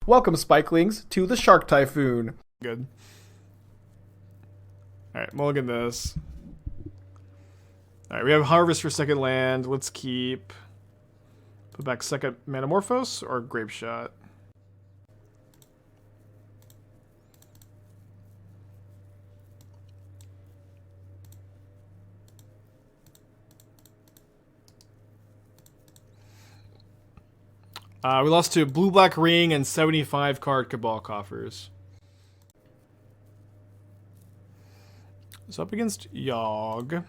Welcome, Spikelings, to the Shark Typhoon. Good. Alright, mulligan this. Alright, we have Harvest for second land. Let's keep... Put back second Manamorphose or Grapeshot? We lost to Blue-Black Ring and 75 card Cabal Coffers. It's up against Yogg.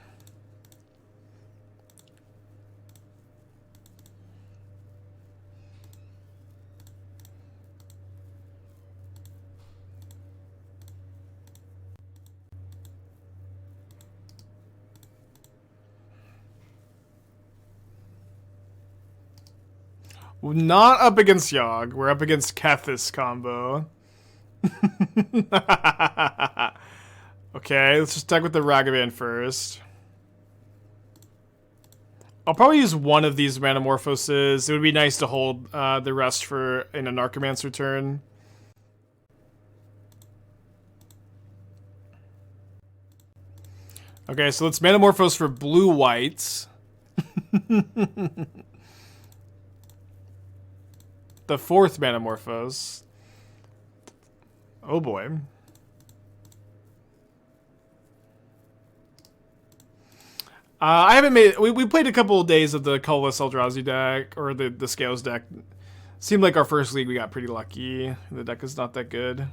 Not up against Yogg. We're up against Klothys combo. Okay, let's just check with the Ragavan first. I'll probably use one of these Manamorphoses. It would be nice to hold the rest for an Anarchomancer turn. Okay, so let's Manamorphose for blue-whites. The fourth Manamorphose. Oh boy. I haven't made... We played a couple of days of the Colorless Eldrazi deck, or the Scales deck. Seemed like our first league we got pretty lucky. The deck is not that good.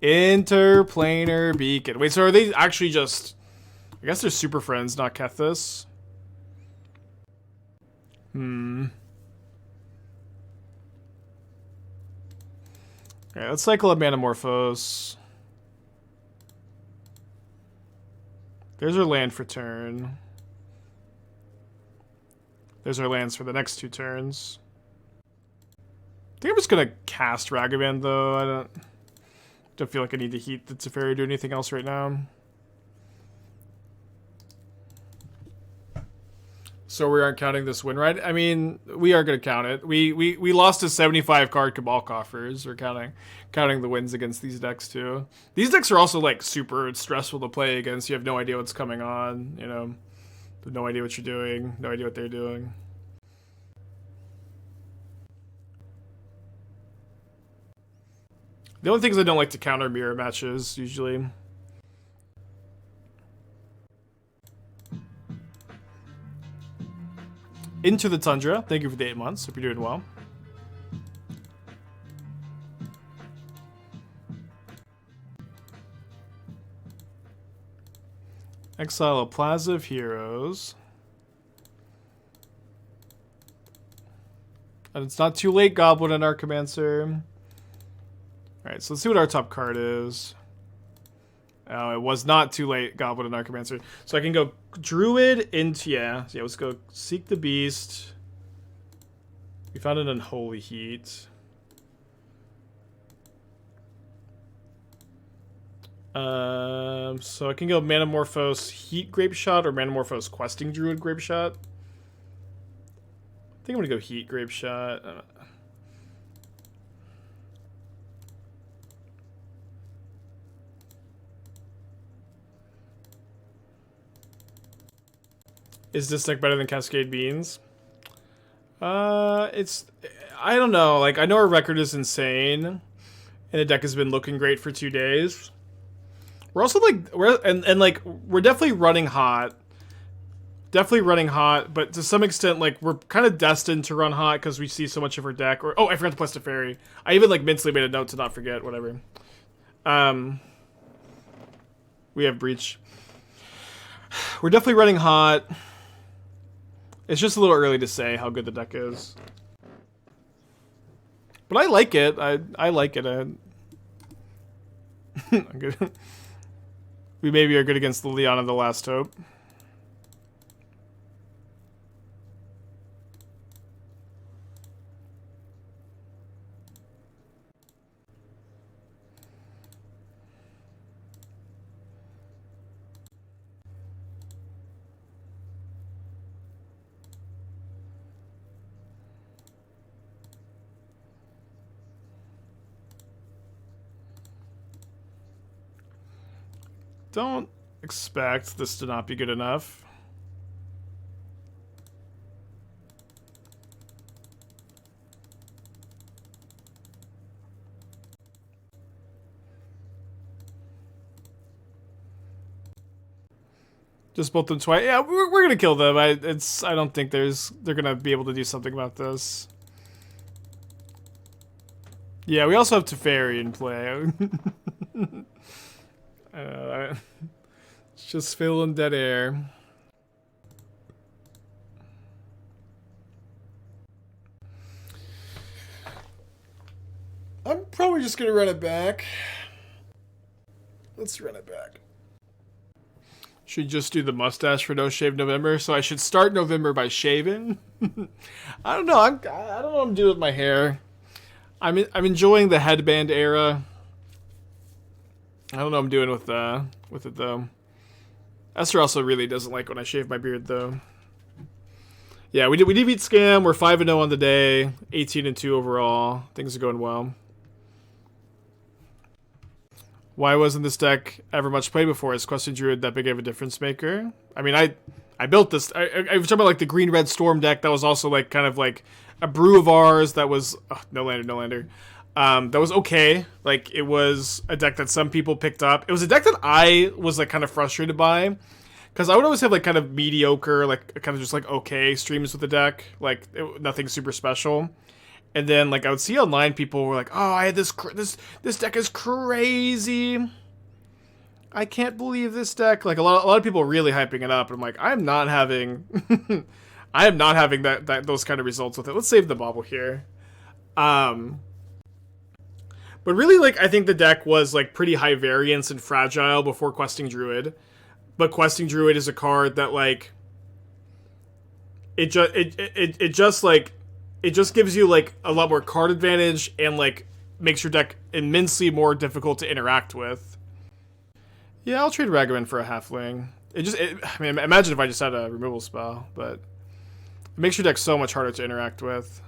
Interplanar Beacon. Wait, so are they actually just... I guess they're Super Friends, not Klothys. Okay, let's cycle a Manamorphose. There's our land for turn. There's our lands for the next two turns. I think I'm just gonna cast Ragavan though. I don't feel like I need to heat the Teferi or do anything else right now. So we aren't counting this win, right? I mean, we are going to count it. We lost to 75 card Cabal Coffers. We're counting the wins against these decks too. These decks are also like super stressful to play against. You have no idea what's coming on, you know. No idea what you're doing, no idea what they're doing. The only things I don't like to counter mirror matches usually. Into the Tundra. Thank you for the 8 months. Hope you're doing well. Exile a Plaza of Heroes. And it's not too late, Goblin Anarchomancer. Alright, so let's see what our top card is. Oh, it was not too late, Goblin Anarchomancer. So I can go Druid into... Yeah, let's go Seek the Beast. We found an Unholy Heat. So I can go Manamorphose Heat Grapeshot or Manamorphose Questing Druid Grapeshot. I think I'm going to go Heat Grapeshot. Is this deck better than Cascade Beans? It's... I don't know. Like, I know our record is insane. And the deck has been looking great for 2 days. We're also, like... Like, we're definitely running hot. Definitely running hot. But to some extent, like, we're kind of destined to run hot because we see so much of our deck. Or, oh, I forgot to plus Teferi. I even, like, mentally made a note to not forget. Whatever. We have Breach. We're definitely running hot. It's just a little early to say how good the deck is. But I like it. I like it. I'm good. We maybe are good against Liliana the Last Hope. don't expect this to not be good enough. Just both them twice. Yeah, we're gonna kill them. I don't think they're gonna be able to do something about this. Yeah, we also have Teferi in play. It's just filling dead air. I'm probably just gonna run it back. Let's run it back. Should just do the mustache for No Shave November. So I should start November by shaving. I don't know. I don't know what I'm doing with my hair. I'm enjoying the headband era. I don't know what I'm doing with it though. Esther also really doesn't like when I shave my beard though. Yeah, we did beat Scam. We're 5-0 on the day, 18-2 overall. Things are going well. Why wasn't this deck ever much played before? Is Questing Druid that big of a difference maker? I mean, I built this. I was talking about like the green-red storm deck that was also like kind of like a brew of ours that was no lander. That was okay. Like it was a deck that some people picked up. It was a deck that I was like kind of frustrated by because I would always have like kind of mediocre, like kind of just like okay streams with the deck, like nothing super special. And then, like, I would see online people were like, "Oh, I had this deck is crazy. I can't believe this deck." Like a lot of people are really hyping it up. And I'm like, I'm not having, I am not having those kind of results with it. Let's save the Bauble here. But really, like, I think the deck was like pretty high variance and fragile before Questing Druid. But Questing Druid is a card that like, it just gives you like a lot more card advantage and like makes your deck immensely more difficult to interact with. Yeah, I'll trade Ragavan for a halfling. I mean, imagine if I just had a removal spell, but it makes your deck so much harder to interact with.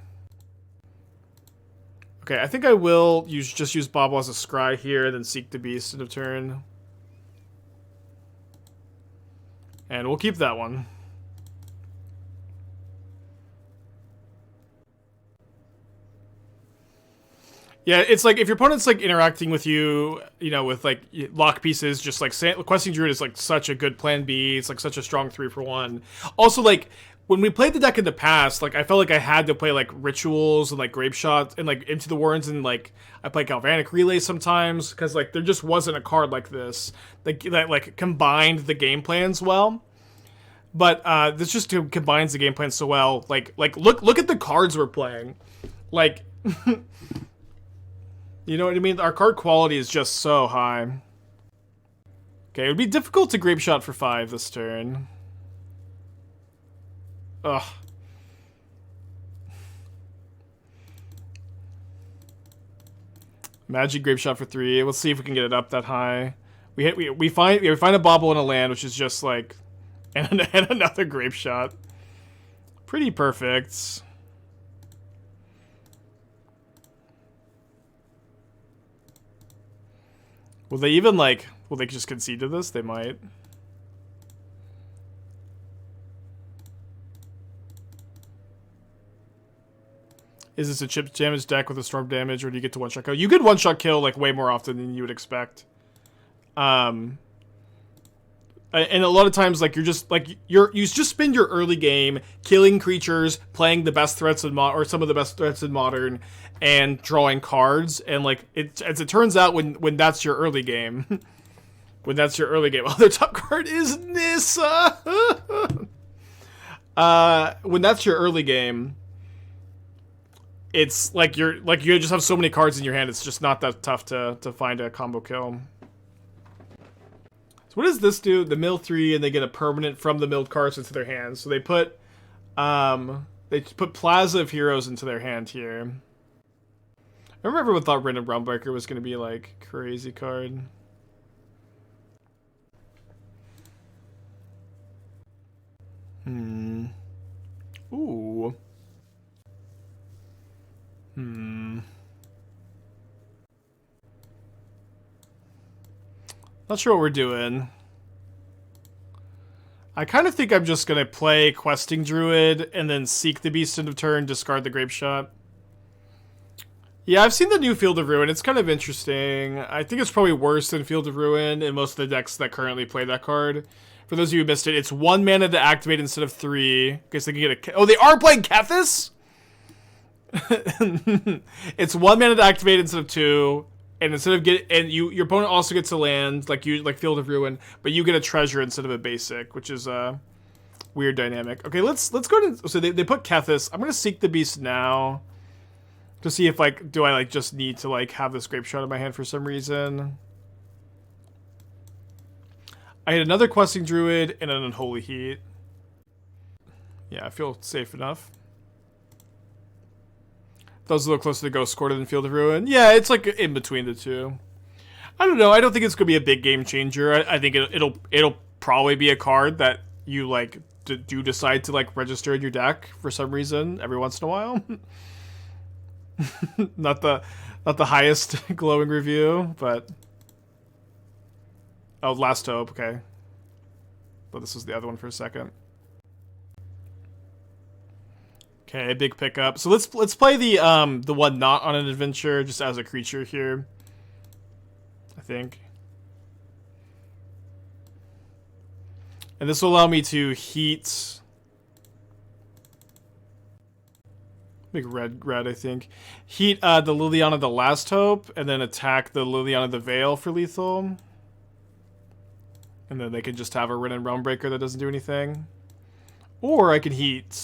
Okay, I think I will just use Bauble as a scry here, then Seek the Beast end of turn. And we'll keep that one. Yeah, it's like if your opponent's like interacting with you, you know, with like lock pieces, just like Questing Druid is like such a good plan B. It's like such a strong 3-for-1. Also, like when we played the deck in the past, like I felt like I had to play like rituals and like Grapeshot and like Into the Warrens and like I play Galvanic Relay sometimes because like there just wasn't a card like this that like combined the game plans well. But this just combines the game plan so well. Like look at the cards we're playing, like. You know what I mean? Our card quality is just so high. Okay, it would be difficult to Grapeshot for 5 this turn. Ugh. Magic Grapeshot for 3. Let's see if we can get it up that high. We find a Bauble in a land, which is just like, and another Grapeshot. Pretty perfect. Will they even, like... Will they just concede to this? They might. Is this a chip damage deck with a storm damage, or do you get to one-shot kill? You could one-shot kill, like, way more often than you would expect. And a lot of times, like, you're just, like, you just spend your early game killing creatures, playing the best threats in or some of the best threats in Modern, and drawing cards. And, like, as it turns out, when that's your early game, other top card is Nissa. When that's your early game, it's like you just have so many cards in your hand. It's just not that tough to find a combo kill. So what does this do? The mill 3, and they get a permanent from the milled cards into their hands. So they put Plaza of Heroes into their hand here. I remember everyone thought Random Groundbreaker was going to be like crazy card. Ooh. Not sure what we're doing. I kind of think I'm just going to play Questing Druid and then seek the Beast end of turn, discard the Grapeshot. Yeah, I've seen the new Field of Ruin. It's kind of interesting. I think it's probably worse than Field of Ruin in most of the decks that currently play that card. For those of you who missed it, it's 1 mana to activate instead of 3. In case they can get a... Oh, they are playing Klothys? It's 1 mana to activate instead of 2. And instead of your opponent also gets a land, like Field of Ruin, but you get a treasure instead of a basic, which is a weird dynamic. Okay, let's go to... So they put Klothys. I'm going to seek the Beast now. To see if, like, do I, like, just need to, like, have this Grapeshot in my hand for some reason. I had another Questing Druid and an Unholy Heat. Yeah, I feel safe enough. That was a little closer to Ghost Quarter than Field of Ruin. Yeah, it's, like, in between the two. I don't know. I don't think it's going to be a big game changer. I think it'll probably be a card that you, like, do decide to, like, register in your deck for some reason every once in a while. not the highest glowing review, but oh, Last Hope, okay. But this was the other one for a second. Okay, big pickup. So let's play the one not on an adventure just as a creature here. I think. And this will allow me to heat. Big red, I think. Heat the Liliana the Last Hope, and then attack the Liliana the Veil for lethal. And then they can just have a Rin and Realmbreaker that doesn't do anything. Or I can heat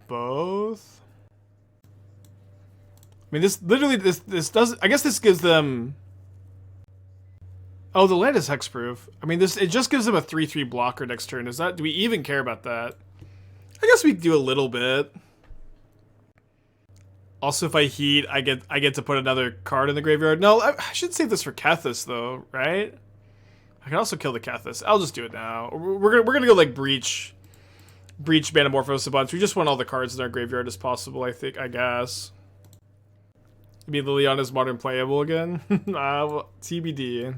both. I mean, this literally this does. I guess this gives them. Oh, the land is hexproof. I mean, it just gives them a 3/3 blocker next turn. Do we even care about that? I guess we do a little bit. Also, if I heat, I get to put another card in the graveyard. No, I should save this for Klothys though, right? I can also kill the Klothys. I'll just do it now. We're gonna go like Breach Manamorphose a bunch. We just want all the cards in our graveyard as possible. I guess. Maybe Liliana's modern playable again. Well, TBD.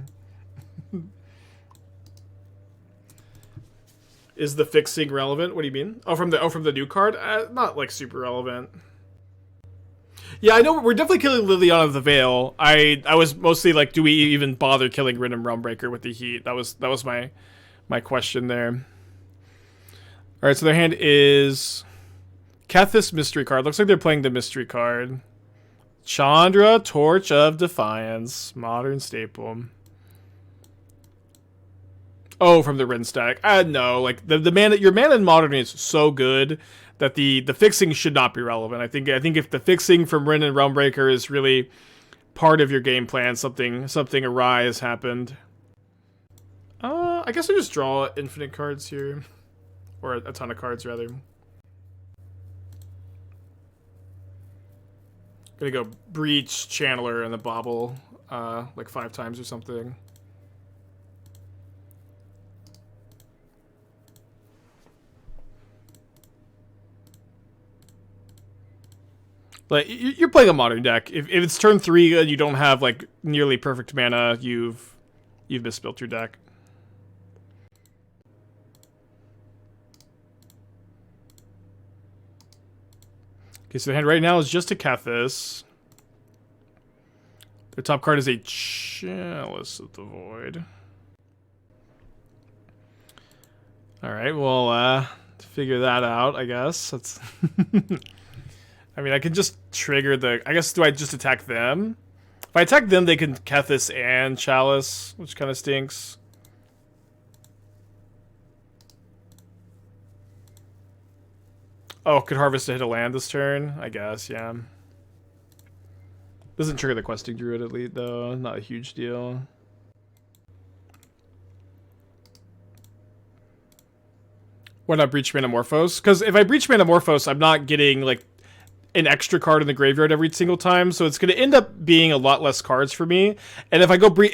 Is the fixing relevant? What do you mean? Oh, from the new card? Not like super relevant. Yeah, I know we're definitely killing Liliana of the Veil. I was mostly like, do we even bother killing Rin and Realmbreaker with the heat? That was my question there. All right, so their hand is Klothys mystery card. Looks like they're playing the mystery card. Chandra, Torch of Defiance, modern staple. Oh, from the Rin stack. No, like the mana, your mana in Modern is so good that the fixing should not be relevant. I think if the fixing from Rin and Realmbreaker is really part of your game plan, something awry has happened. I guess I just draw infinite cards here, or a ton of cards rather. Gonna go Breach, Channeler, and the Bauble, like 5 times or something. Like, you're playing a Modern deck. If it's turn 3 and you don't have like nearly perfect mana, you've misbuilt your deck. Okay, so the hand right now is just a Klothys. Their top card is a Chalice of the Void. Alright, well, figure that out, I guess. That's... I mean, I can just trigger the... I guess, do I just attack them? If I attack them, they can Klothys and Chalice, which kind of stinks. Oh, could Harvest to hit a land this turn? I guess, yeah. Doesn't trigger the Questing Druid Elite, though. Not a huge deal. Why not Breach Manamorphose? Because if I Breach Manamorphose, I'm not getting, like, an extra card in the graveyard every single time, so it's going to end up being a lot less cards for me. And if I go Breach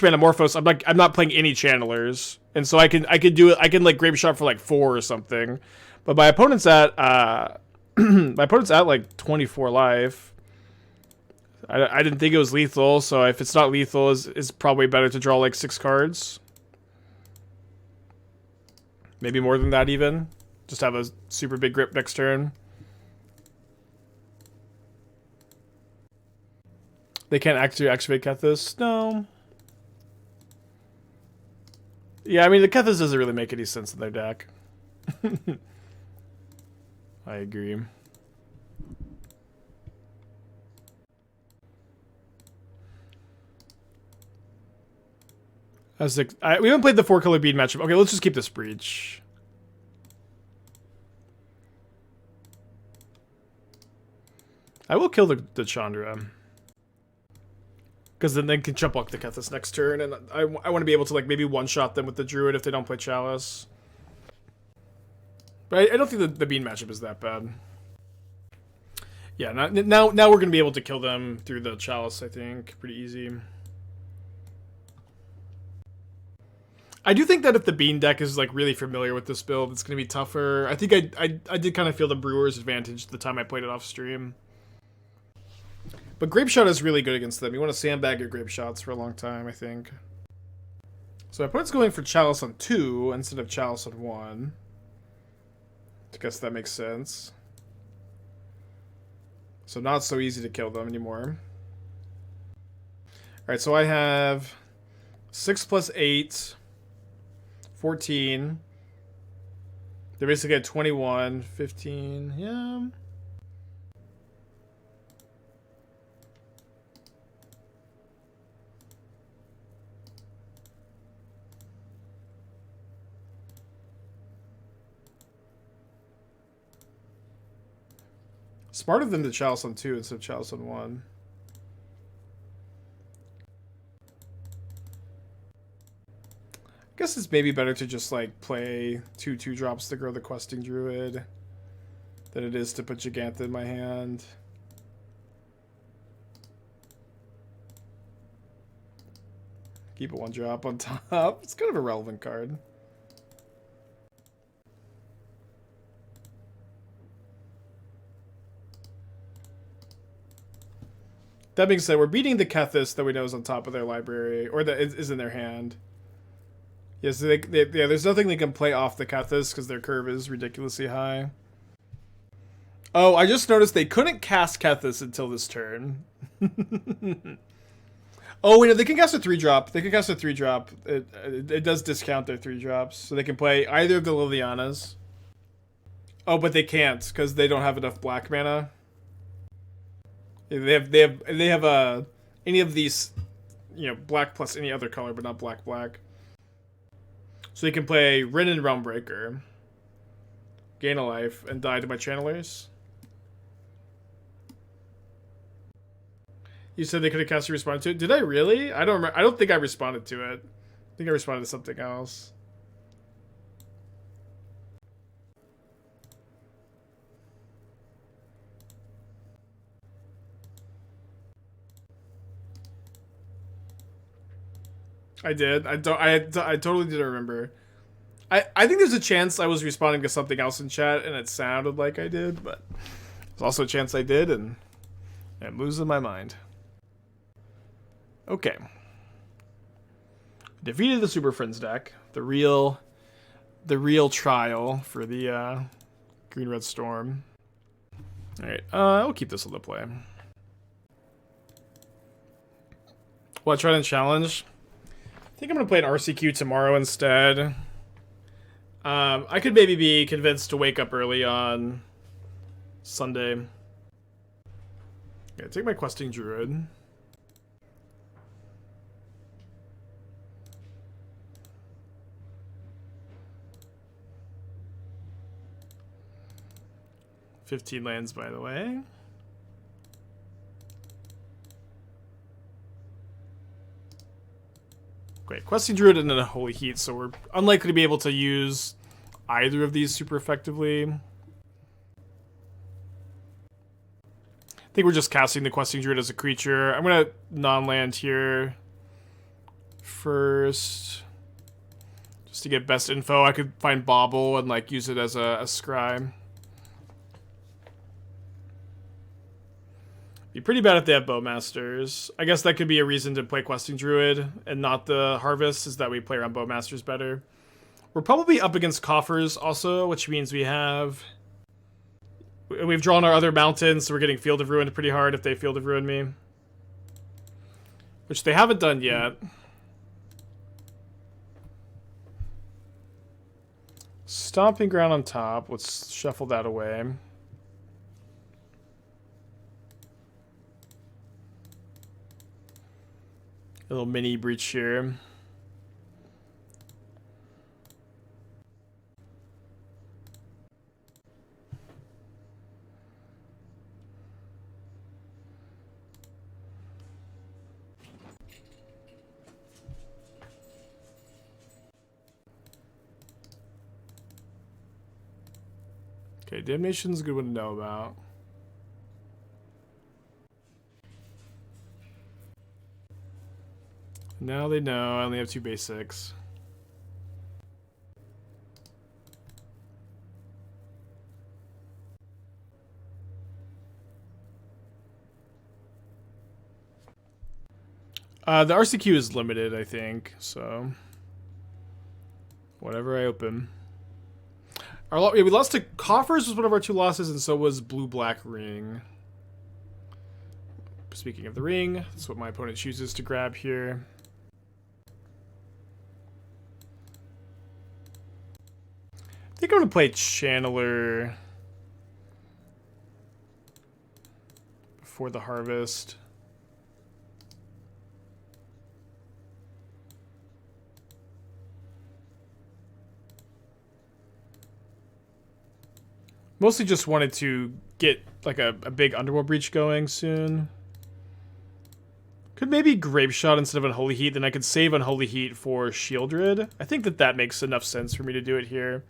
Manamorphose, I'm not playing any Channelers, and so I can do it. I can like Grapeshot for like 4 or something. But my opponent's at like 24 life. I didn't think it was lethal, so if it's not lethal, it's probably better to draw like 6 cards. Maybe more than that even. Just have a super big grip next turn. They can't actually activate Klothys? No. Yeah, I mean, the Klothys doesn't really make any sense in their deck. I agree. We haven't played the 4-color bead matchup. Okay, let's just keep this Breach. I will kill the Chandra. Because then they can jump block the Klothys next turn, and I want to be able to like maybe one-shot them with the Druid if they don't play Chalice. But I don't think the bean matchup is that bad. Yeah, now we're going to be able to kill them through the Chalice, I think. Pretty easy. I do think that if the Bean deck is like really familiar with this build, it's going to be tougher. I think I did kind of feel the Brewer's advantage the time I played it off stream. But Grapeshot is really good against them. You want to sandbag your Grapeshots for a long time, I think. So my opponent's going for Chalice on 2 instead of Chalice on 1. I guess that makes sense. So not so easy to kill them anymore. Alright, so I have 6 plus 8, 14. They're basically at 21, 15, yeah. Smarter than the Chalice on 2 instead of Chalice on 1. I guess it's maybe better to just like play 2/2 drops to grow the Questing Druid than it is to put Jegantha in my hand. Keep it 1 drop on top. It's kind of a relevant card. That being said, we're beating the Klothys that we know is on top of their library, or that is in their hand. Yes, yeah, yeah, there's nothing they can play off the Klothys because their curve is ridiculously high. Oh, I just noticed they couldn't cast Klothys until this turn. Oh, wait, no, they can cast a 3-drop. They can cast a 3-drop. It does discount their 3-drops, so they can play either of the Lilianas. Oh, but they can't because they don't have enough black mana. They have any of these, you know, black plus any other color, but not black. So you can play Rin and Realmbreaker, gain a life, and die to my channelers. You said they could have cast a respond to it. Did I really? I don't remember. I don't think I responded to it. I think I responded to something else. I did. I totally didn't remember. I think there's a chance I was responding to something else in chat and it sounded like I did, but there's also a chance I did, and I'm losing my mind. Okay. Defeated the Super Friends deck. The real trial for the Green-Red Storm. Alright, I'll keep this on the play. What, try to challenge? I think I'm going to play an RCQ tomorrow instead. I could maybe be convinced to wake up early on Sunday. Yeah, take my Questing Druid. $15 lands, by the way. Great. Questing Druid and then Unholy Heat, so we're unlikely to be able to use either of these super effectively. I think we're just casting the Questing Druid as a creature. I'm going to non-land here first. Just to get best info. I could find Bauble and like use it as a scry. Be pretty bad if they have Bowmasters. I guess that could be a reason to play Questing Druid and not the Harvest, is that we play around Bowmasters better. We're probably up against Coffers also, which means we've drawn our other mountains, so we're getting Field of Ruin pretty hard if they Field of Ruin me. Which they haven't done yet. Stomping Ground on top. Let's shuffle that away. A little mini breach here. Okay, Damnation's a good one to know about. Now they know I only have 2 basics. The RCQ is limited, I think, so whatever I open. We lost to Coffers, was one of our 2 losses, and so was Blue-Black Ring. Speaking of the ring, that's what my opponent chooses to grab here. I think I'm going to play Channeler before the Harvest. Mostly just wanted to get like a big Underworld Breach going soon. Could maybe Grapeshot instead of Unholy Heat, then I could save Unholy Heat for Shieldred. I think that makes enough sense for me to do it here.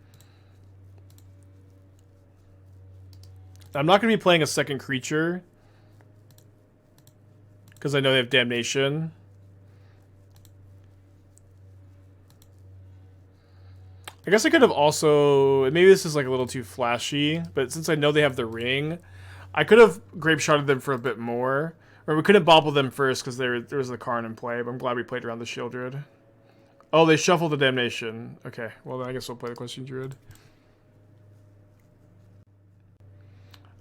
I'm not going to be playing a second creature because I know they have Damnation. I guess I could have also, maybe this is like a little too flashy, but since I know they have the ring, I could have Grapeshotted them for a bit more. Or we couldn't Bauble them first because there was the Karn in play, but I'm glad we played around the Shieldred. Oh, they shuffled the Damnation. Okay, well then I guess we'll play the Questing Druid.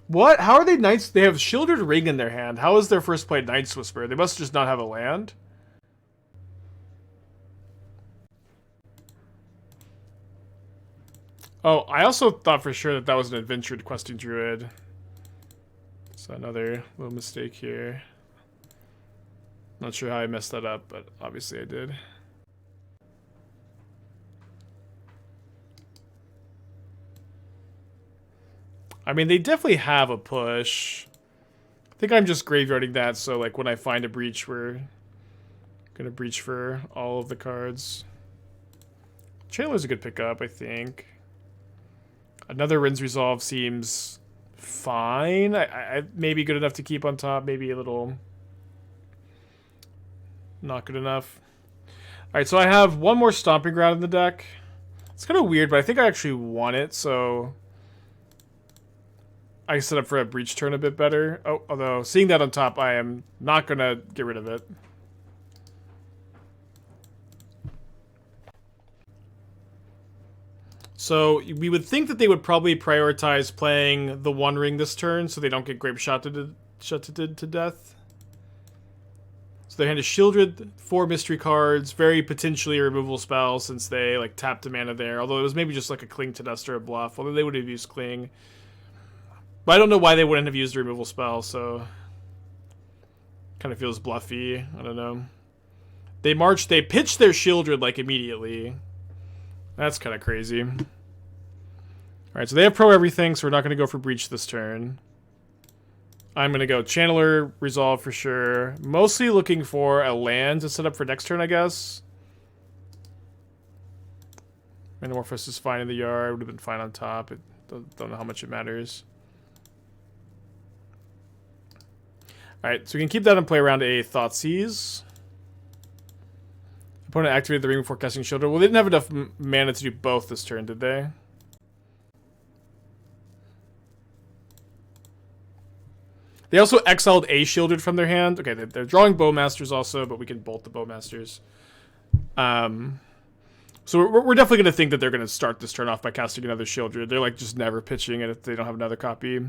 What? How are they Knights? They have Shieldred Ring in their hand. How is their first play Knight's Whisper? They must just not have a land. Oh, I also thought for sure that was an Adventured Questing Druid. So another little mistake here. Not sure how I messed that up, but obviously I did. I mean, they definitely have a push. I think I'm just graveyarding that, so like when I find a breach, we're gonna breach for all of the cards. Channeler's a good pickup, I think. Another Rin's Resolve seems fine. I maybe good enough to keep on top, maybe a little not good enough. Alright, so I have one more Stomping Ground in the deck. It's kind of weird, but I think I actually want it, so I set up for a breach turn a bit better. Oh, although seeing that on top, I am not going to get rid of it. So we would think that they would probably prioritize playing the One Ring this turn so they don't get Grapeshot to death. So their hand is Shieldred, 4 mystery cards, very potentially a removal spell since they like tapped a mana there. Although it was maybe just like a Cling to Dust or a Bluff, although they would have used Cling. But I don't know why they wouldn't have used a removal spell, so kind of feels bluffy. I don't know. They pitched their Shieldred like immediately. That's kind of crazy. Alright, so they have pro everything, so we're not going to go for breach this turn. I'm going to go Channeler, Resolve for sure. Mostly looking for a land to set up for next turn, I guess. Manamorphose is fine in the yard. Would have been fine on top. Don't know how much it matters. Alright, so we can keep that in play around a Thoughtseize. Opponent activated the ring before casting Shieldred. Well, they didn't have enough mana to do both this turn, did they? They also exiled a shielded from their hand. Okay, they're drawing Bowmasters also, but we can bolt the Bowmasters. So we're definitely going to think that they're going to start this turn off by casting another Shieldred. They're like just never pitching it if they don't have another copy.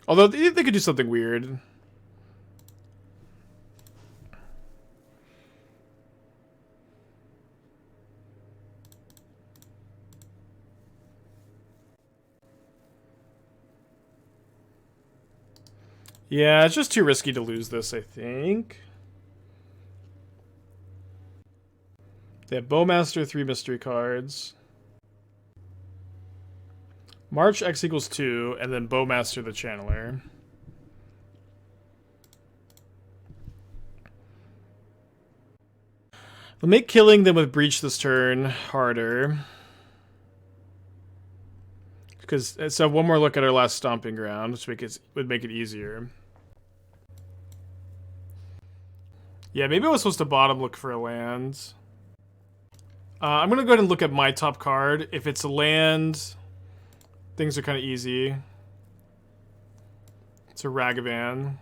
Although they could do something weird. Yeah, it's just too risky to lose this, I think. They have Bowmaster, 3 mystery cards. March X equals 2, and then Bowmaster the Channeler. We'll make killing them with Breach this turn harder. Because let's have one more look at our last Stomping Ground, which would make it easier. Yeah, maybe I was supposed to bottom look for a land. I'm going to go ahead and look at my top card. If it's a land, things are kind of easy. It's a Ragavan.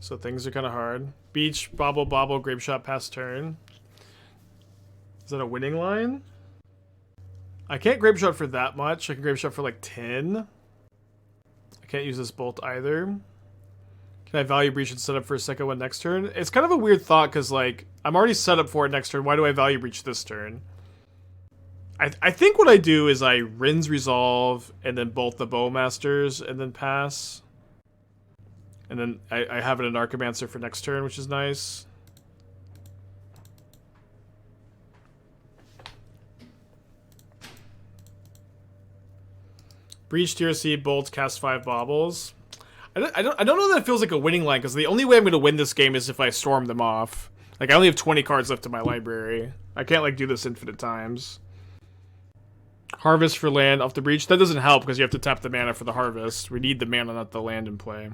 So things are kind of hard. Beach, Bauble, Grapeshot, pass turn. Is that a winning line? I can't Grapeshot for that much. I can Grapeshot for like 10. I can't use this bolt either. Can I Value Breach and set up for a second one next turn? It's kind of a weird thought because, like, I'm already set up for it next turn. Why do I Value Breach this turn? I think what I do is I Rin's Resolve and then bolt the Bowmasters and then pass. And then I have an Anarchomancer for next turn, which is nice. Breach, TRC, Bolt, cast 5 Baubles. I don't know that it feels like a winning line, because the only way I'm going to win this game is if I storm them off. Like, I only have 20 cards left in my library. I can't, like, do this infinite times. Harvest for land off the Breach. That doesn't help, because you have to tap the mana for the Harvest. We need the mana, not the land in play.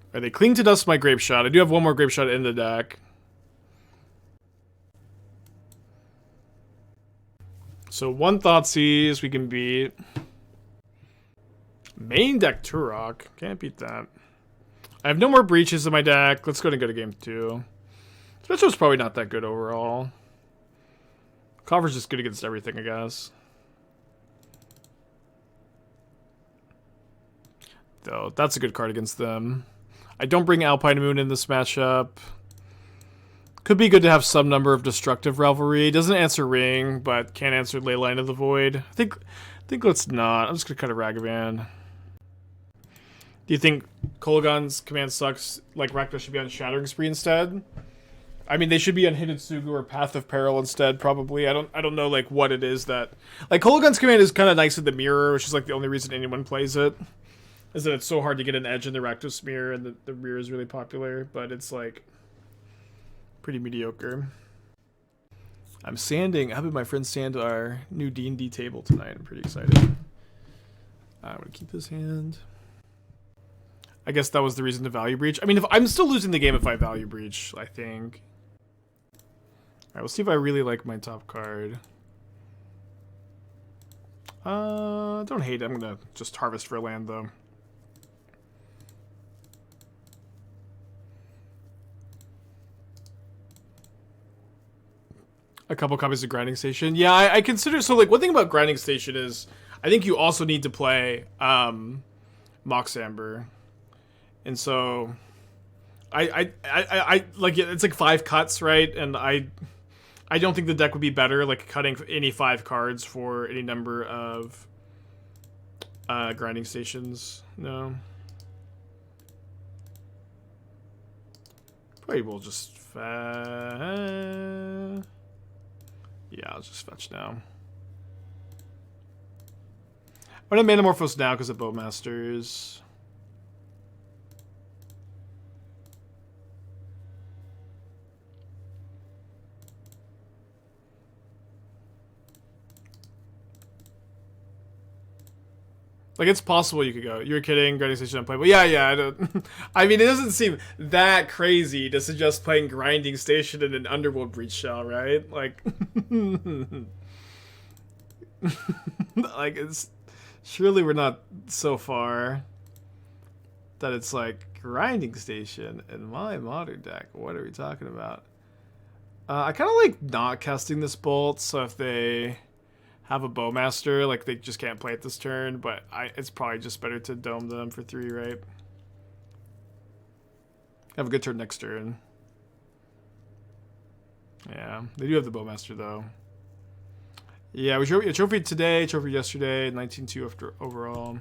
Alright, they cling to dust my Grapeshot. I do have one more Grapeshot in the deck. So one Thoughtseize we can beat. Main deck Turok. Can't beat that. I have no more breaches in my deck. Let's go and go to game 2. Special's probably not that good overall. Conver's just good against everything, I guess. Though, that's a good card against them. I don't bring Alpine Moon in this matchup. Could be good to have some number of Destructive Revelry. Doesn't answer Ring, but can answer Leyline of the Void. I think let's not. I'm just gonna cut a Ragavan. Do you think Kolaghan's command sucks? Like Rakdos should be on Shattering Spree instead? I mean, they should be on Hidetsugu or Path of Peril instead, probably. I don't know like what it is that like Kolaghan's command is kind of nice in the mirror, which is like the only reason anyone plays it. Is that it's so hard to get an edge in the Rakdos mirror, and the mirror is really popular, but it's like pretty mediocre. I'm having my friend sand our new D&D table tonight. I'm pretty excited. I'm gonna keep this hand. I guess that was the reason to Value Breach. I mean, if I'm still losing the game if I Value Breach, I think. Alright, we'll see if I really like my top card. Don't hate it. I'm gonna just harvest for a land, though. A couple copies of Grinding Station. Yeah, I consider... So, like, one thing about Grinding Station is... I think you also need to play Mox Amber. And so... I like, it's like 5 cuts, right? And I don't think the deck would be better, like, cutting any 5 cards for any number of Grinding Stations. No. Probably will just... Yeah, I'll just fetch now. I'm gonna Manamorphose now because of Bowmasters. Like, it's possible you could go. You're kidding, grinding station unplayable. Yeah, I don't. I mean, it doesn't seem that crazy to suggest playing grinding station in an Underworld Breach shell, right? Like, like it's surely we're not so far that it's like grinding station in my modern deck. What are we talking about? I kind of like not casting this bolt, so if they have a Bowmaster, like they just can't play it this turn, but it's probably just better to dome them for 3, right? Have a good turn next turn. Yeah, they do have the Bowmaster though. Yeah, we trophy today, trophy yesterday, 19-2 after overall.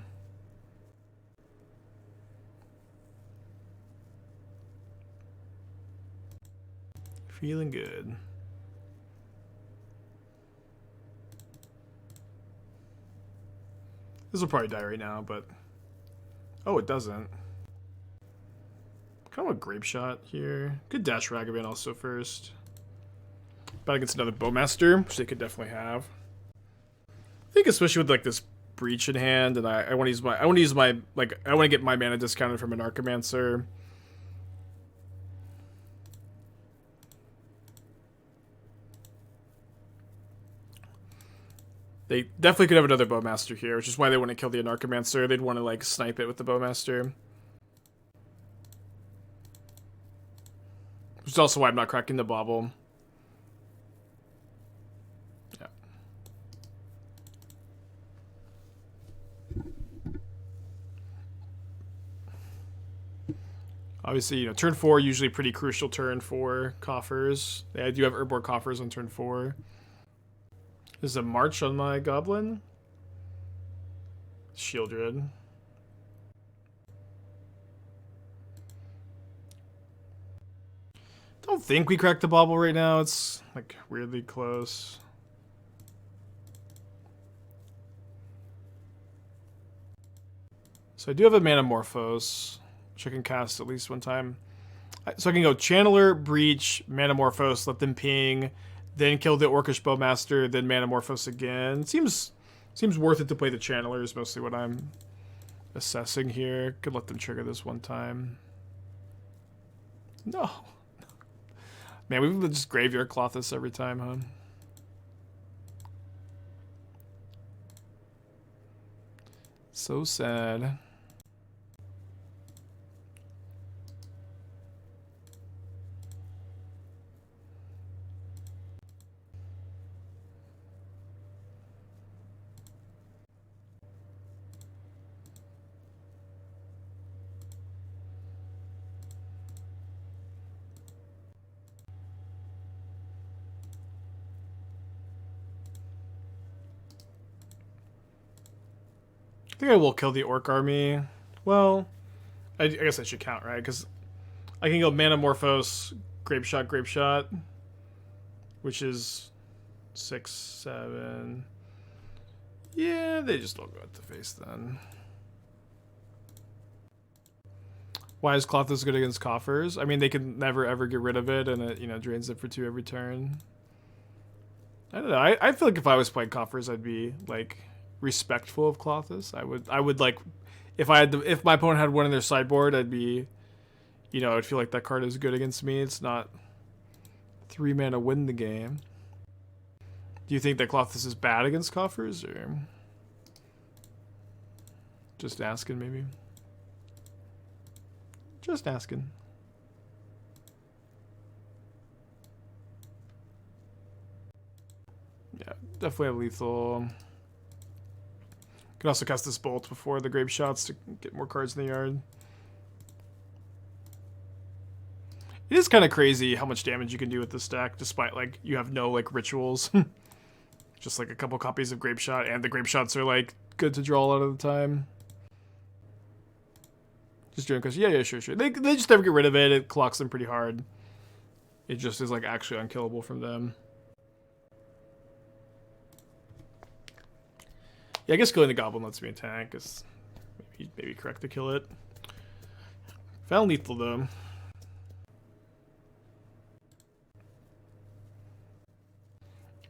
Feeling good. This will probably die right now, but... Oh, it doesn't. Kind of a Grapeshot here. Could dash Ragavan also first. But against another Bowmaster, which they could definitely have. I think especially with like this Breach in hand, and I want to use my... I want to get my mana discounted from an Anarchomancer. They definitely could have another Bowmaster here, which is why they want to kill the Anarchomancer. They'd want to, like, snipe it with the Bowmaster. Which is also why I'm not cracking the Bauble. Yeah. Obviously, you know, turn 4 usually pretty crucial turn for coffers. I do have Urborg coffers on turn 4. There's a March on my Goblin. Shieldred. Don't think we cracked the Bauble right now. It's like weirdly close. So I do have a Manamorphose, which I can cast at least one time. So I can go Channeler, Breach, Manamorphose, let them ping, then kill the Orcish Bowmaster, then Manamorphose again. Seems worth it to play the Channeler is mostly what I'm assessing here. Could let them trigger this one time. No. Man, we would just graveyard Klothys every time, huh? So sad. I think I will kill the Orc army. Well, I guess that should count, right? Because I can go Manamorphose, Grapeshot, Grapeshot, which is 6, 7. Yeah, they just don't go at the face then. Why is Klothys good against coffers? I mean, they can never ever get rid of it, and it, you know, drains it for 2 every turn. I don't know. I feel like if I was playing coffers, I'd be like respectful of Klothys. I would like if my opponent had one in their sideboard, I'd be, you know, I'd feel like that card is good against me. It's not 3 mana win the game. Do you think that Klothys is bad against coffers, or just asking maybe? Just asking. Yeah, definitely have lethal. Can also cast this bolt before the Grapeshots to get more cards in the yard. It is kind of crazy how much damage you can do with this deck, despite like you have no like rituals. Just like a couple copies of Grapeshot, and the Grapeshots are like good to draw a lot of the time. Just doing because yeah, sure. They just never get rid of it. It clocks them pretty hard. It just is like actually unkillable from them. Yeah, I guess killing the Goblin lets me attack. Cause maybe correct to kill it. Found lethal though.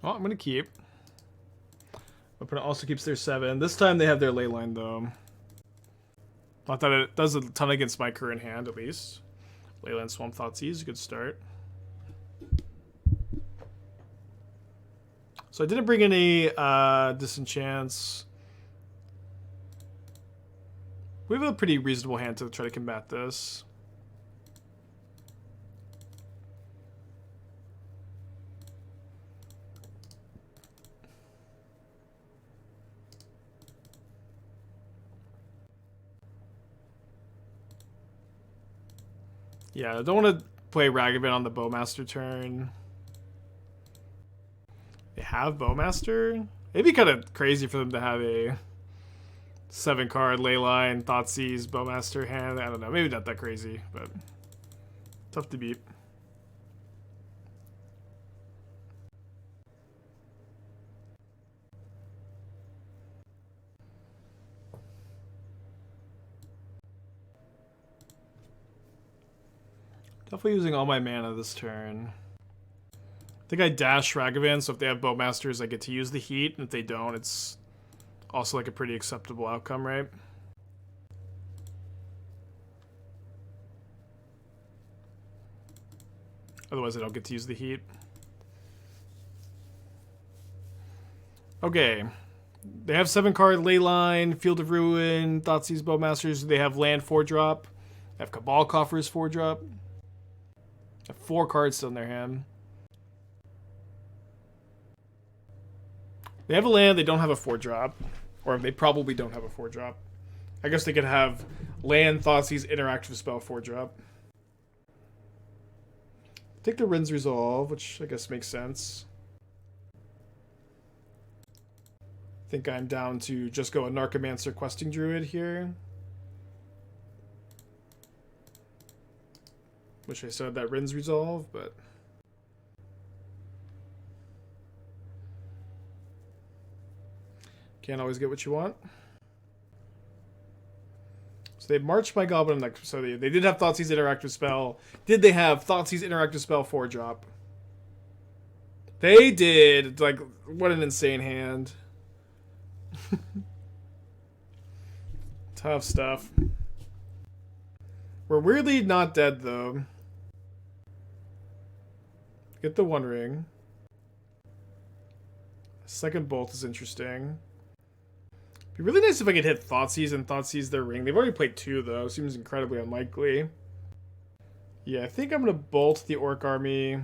Well, I'm gonna keep. Opponent also keeps their 7. This time they have their leyline though. Not that it does a ton against my current hand, at least. Leyline Swamp Thoughtseize is a good start. So I didn't bring any disenchants. We have a pretty reasonable hand to try to combat this. Yeah, I don't want to play Ragavan on the Bowmaster turn. They have Bowmaster? It'd be kind of crazy for them to have a 7-card Leyline, Thoughtseize, Bowmaster hand. I don't know. Maybe not that crazy, but tough to beat. Definitely using all my mana this turn. I think I dash Ragavan, so if they have Bowmasters, I get to use the heat, and if they don't, it's also like a pretty acceptable outcome, right? Otherwise, I don't get to use the heat. Okay. They have 7-card Leyline, Field of Ruin, Thoughtseize, Bowmasters. They have land 4-drop. They have Cabal Coffers 4-drop. They have 4 cards still in their hand. They have a land, they don't have a 4-drop. Or they probably don't have a 4-drop. I guess they could have land, Thoughtseize, Interactive Spell 4-drop. Take the Rin's Resolve, which I guess makes sense. I think I'm down to just go a Anarchomancer Questing Druid here. Wish I still had that Rin's Resolve, but... Can't always get what you want. So they marched my Goblin Anarchomancer. So they did have Thoughtseize Interactive Spell. Did they have Thoughtseize Interactive Spell 4-drop? They did. Like, what an insane hand. Tough stuff. We're weirdly not dead, though. Get the One Ring. Second Bolt is interesting. Be really nice if I could hit Thoughtseize and Thoughtseize their ring. They've already played 2, though. Seems incredibly unlikely. Yeah, I think I'm going to Bolt the Orc Army.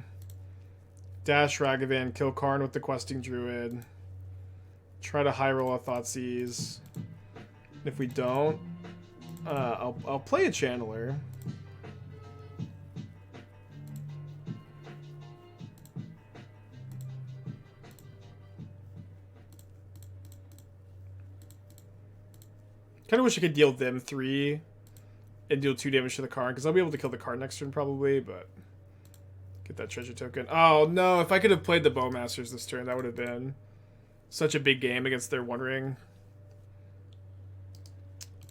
Dash Ragavan, kill Karn with the Questing Druid. Try to high roll a Thoughtseize. If we don't, I'll play a Channeler. Kind of wish I could deal them 3 and deal 2 damage to the Karn, because I'll be able to kill the Karn next turn probably, but get that treasure token. Oh no, if I could have played the Bowmasters this turn, that would have been such a big game against their One Ring.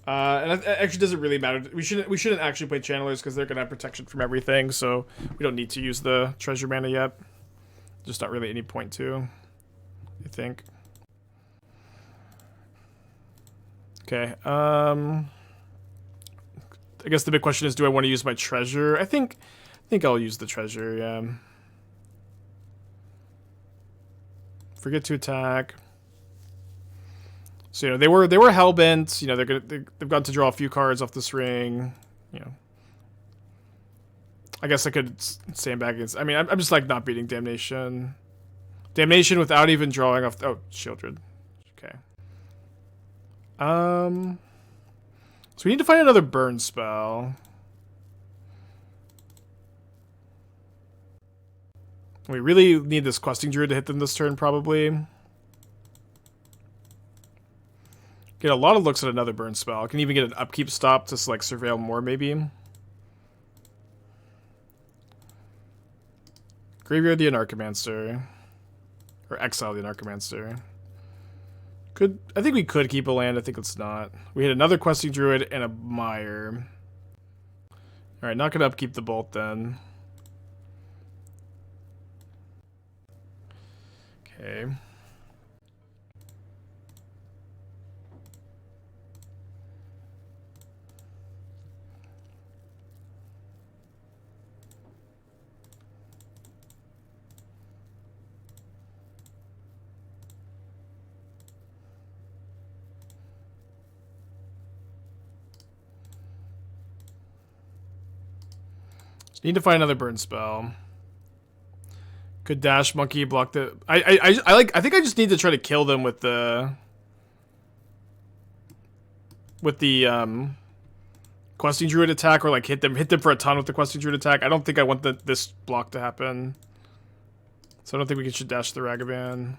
And it actually doesn't really matter. We shouldn't actually play Channelers because they're gonna have protection from everything, so we don't need to use the treasure mana yet. Just not really any point to, I think. Okay. I guess the big question is, do I want to use my treasure? I think I'll use the treasure. Yeah. Forget to attack. So they were hellbent. They've got to draw a few cards off this ring. I guess I could stand back against. I mean, I'm just like not beating Damnation. Damnation without even drawing off. Oh, Shieldred. Okay. So we need to find another burn spell. We really need this Questing Druid to hit them this turn, probably. Get a lot of looks at another burn spell. I can even get an upkeep stop to like surveil more, maybe. Graveyard the Anarchomancer. Or exile the Anarchomancer. I think we could keep a land. I think let's not. We hit another Questing Druid and a Mire. Alright, not gonna upkeep the Bolt then. Okay. Need to find another burn spell. Could dash monkey block the... I think I just need to try to kill them with the... Questing Druid attack, or like hit them for a ton with the Questing Druid attack. I don't think I want this block to happen. So I don't think we should dash the Ragavan.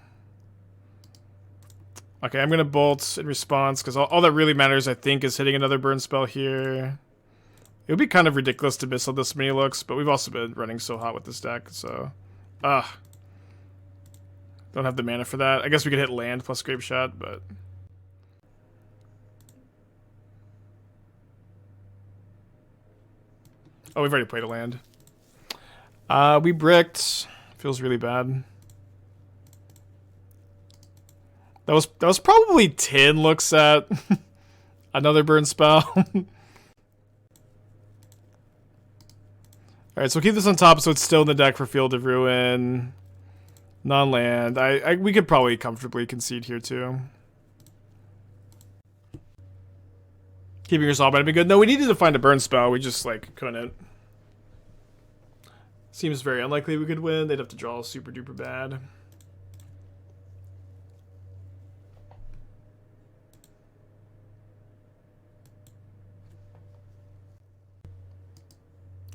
Okay, I'm gonna bolt in response, because all that really matters, I think, is hitting another burn spell here. It would be kind of ridiculous to miss on this many looks, but we've also been running so hot with this deck, so... Don't have the mana for that. I guess we could hit land plus Grapeshot, but... Oh, we've already played a land. We bricked. Feels really bad. That was probably 10 looks at another burn spell. Alright, so we'll keep this on top so it's still in the deck for Field of Ruin. Non-land. We could probably comfortably concede here too. Keeping your Soul might be good. No, we needed to find a burn spell. We just, like, couldn't. Seems very unlikely we could win. They'd have to draw super duper bad.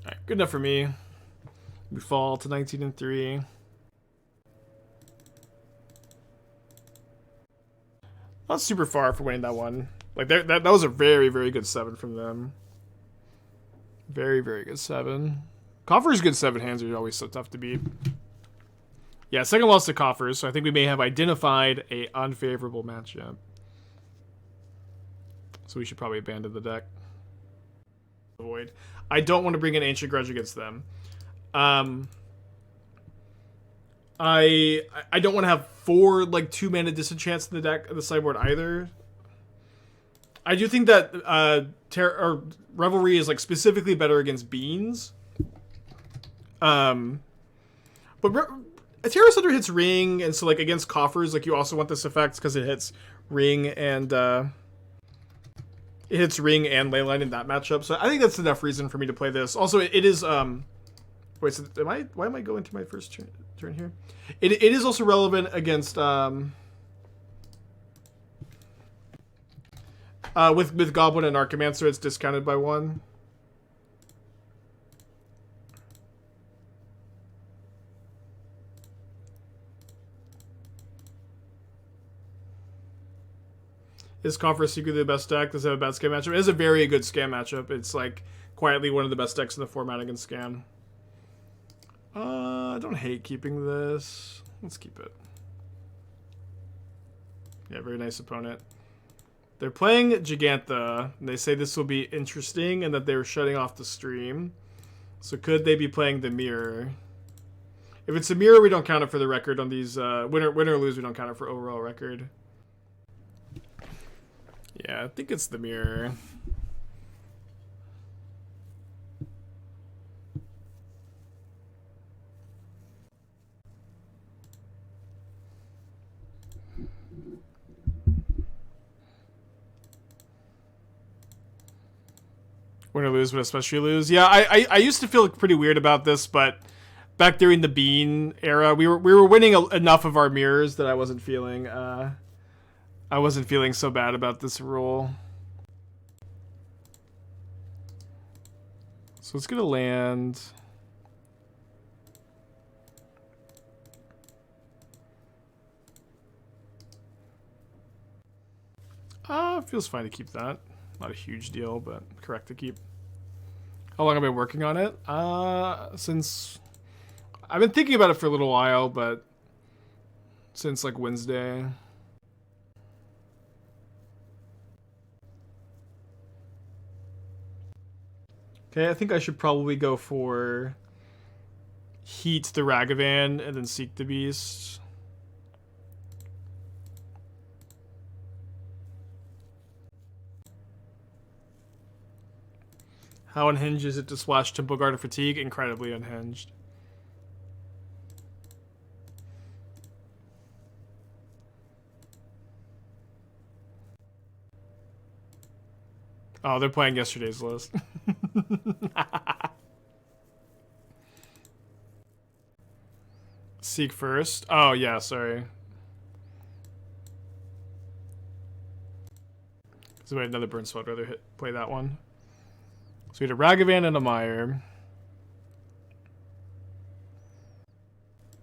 Alright, good enough for me. We fall to 19-3. Not super far for winning that one. Like that was a very, very good 7 from them. Very, very good 7. Coffer's good 7 hands are always so tough to beat. Yeah, second loss to Coffers, so I think we may have identified a unfavorable matchup. So we should probably abandon the deck. Avoid. I don't want to bring an Ancient Grudge against them. I don't want to have 4 like 2-mana disenchants in the deck, the sideboard either. I do think that Revelry is like specifically better against beans. But Terra Center hits Ring, and so like against Coffers, like you also want this effect because it hits Ring and Leyline in that matchup. So I think that's enough reason for me to play this. Also, it is wait, so why am I going to my first turn here? It is also relevant against with Goblin Anarchomancer, it's discounted by 1. Is Coffer secretly the best deck? Does it have a bad scam matchup? It is a very good scam matchup. It's like quietly one of the best decks in the format against scam. I don't hate keeping this. Let's keep it. Yeah, very nice opponent. They're playing Jegantha, and they say this will be interesting and that they were shutting off the stream. So could they be playing the Mirror? If it's a Mirror, we don't count it for the record on these. Win or lose, we don't count it for overall record. Yeah, I think it's the Mirror. Win or lose, but especially lose. Yeah, I used to feel pretty weird about this, but back during the Bean era, we were winning enough of our mirrors that I wasn't feeling so bad about this rule. So let's get a land. Feels fine to keep that. Not a huge deal, but correct to keep. How long have I been working on it? Since... I've been thinking about it for a little while, but... Since, like, Wednesday. Okay, I think I should probably go for... Heat the Ragavan, and then Seek the Beast. How unhinged is it to splash Temple Guard of Fatigue? Incredibly unhinged. Oh, they're playing yesterday's list. Seek first. Oh, yeah, sorry. So we had another burn, so I'd rather play that one. So we had a Ragavan and a Mire.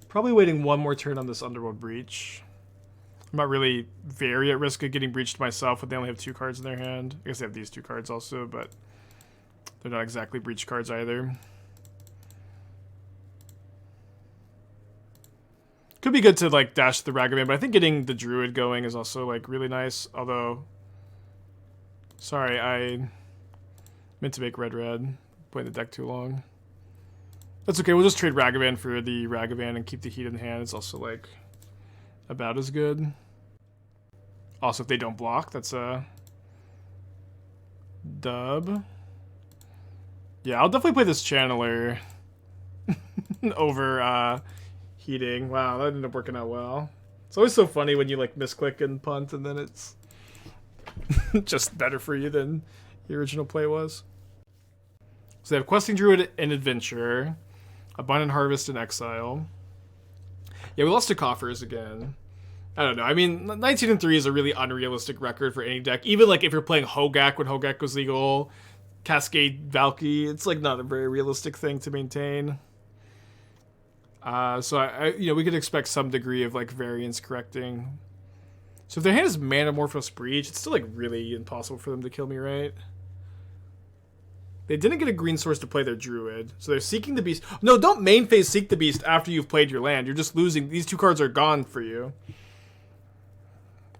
Probably waiting one more turn on this Underworld Breach. I'm not really very at risk of getting breached myself, but they only have 2 cards in their hand. I guess they have these 2 cards also, but they're not exactly breach cards either. Could be good to like dash the Ragavan, but I think getting the Druid going is also like really nice. Although, sorry, I meant to make red. Playing the deck too long. That's okay. We'll just trade Ragavan for the Ragavan and keep the heat in hand. It's also like about as good. Also, if they don't block, that's a dub. Yeah, I'll definitely play this Channeler over heating. Wow, that ended up working out well. It's always so funny when you like misclick and punt and then it's just better for you than the original play was. So they have Questing Druid and Adventurer, Abundant Harvest and Exile. Yeah, we lost to Coffers again. I don't know. I mean, 19-3 is a really unrealistic record for any deck. Even like if you're playing Hogak when Hogak was legal, Cascade Valky, it's like not a very realistic thing to maintain. So I we could expect some degree of like variance correcting. So if their hand is Manamorphose Breach, it's still like really impossible for them to kill me, right? They didn't get a green source to play their Druid, so they're seeking the beast. No, don't main phase seek the beast after you've played your land. You're just losing. These 2 cards are gone for you.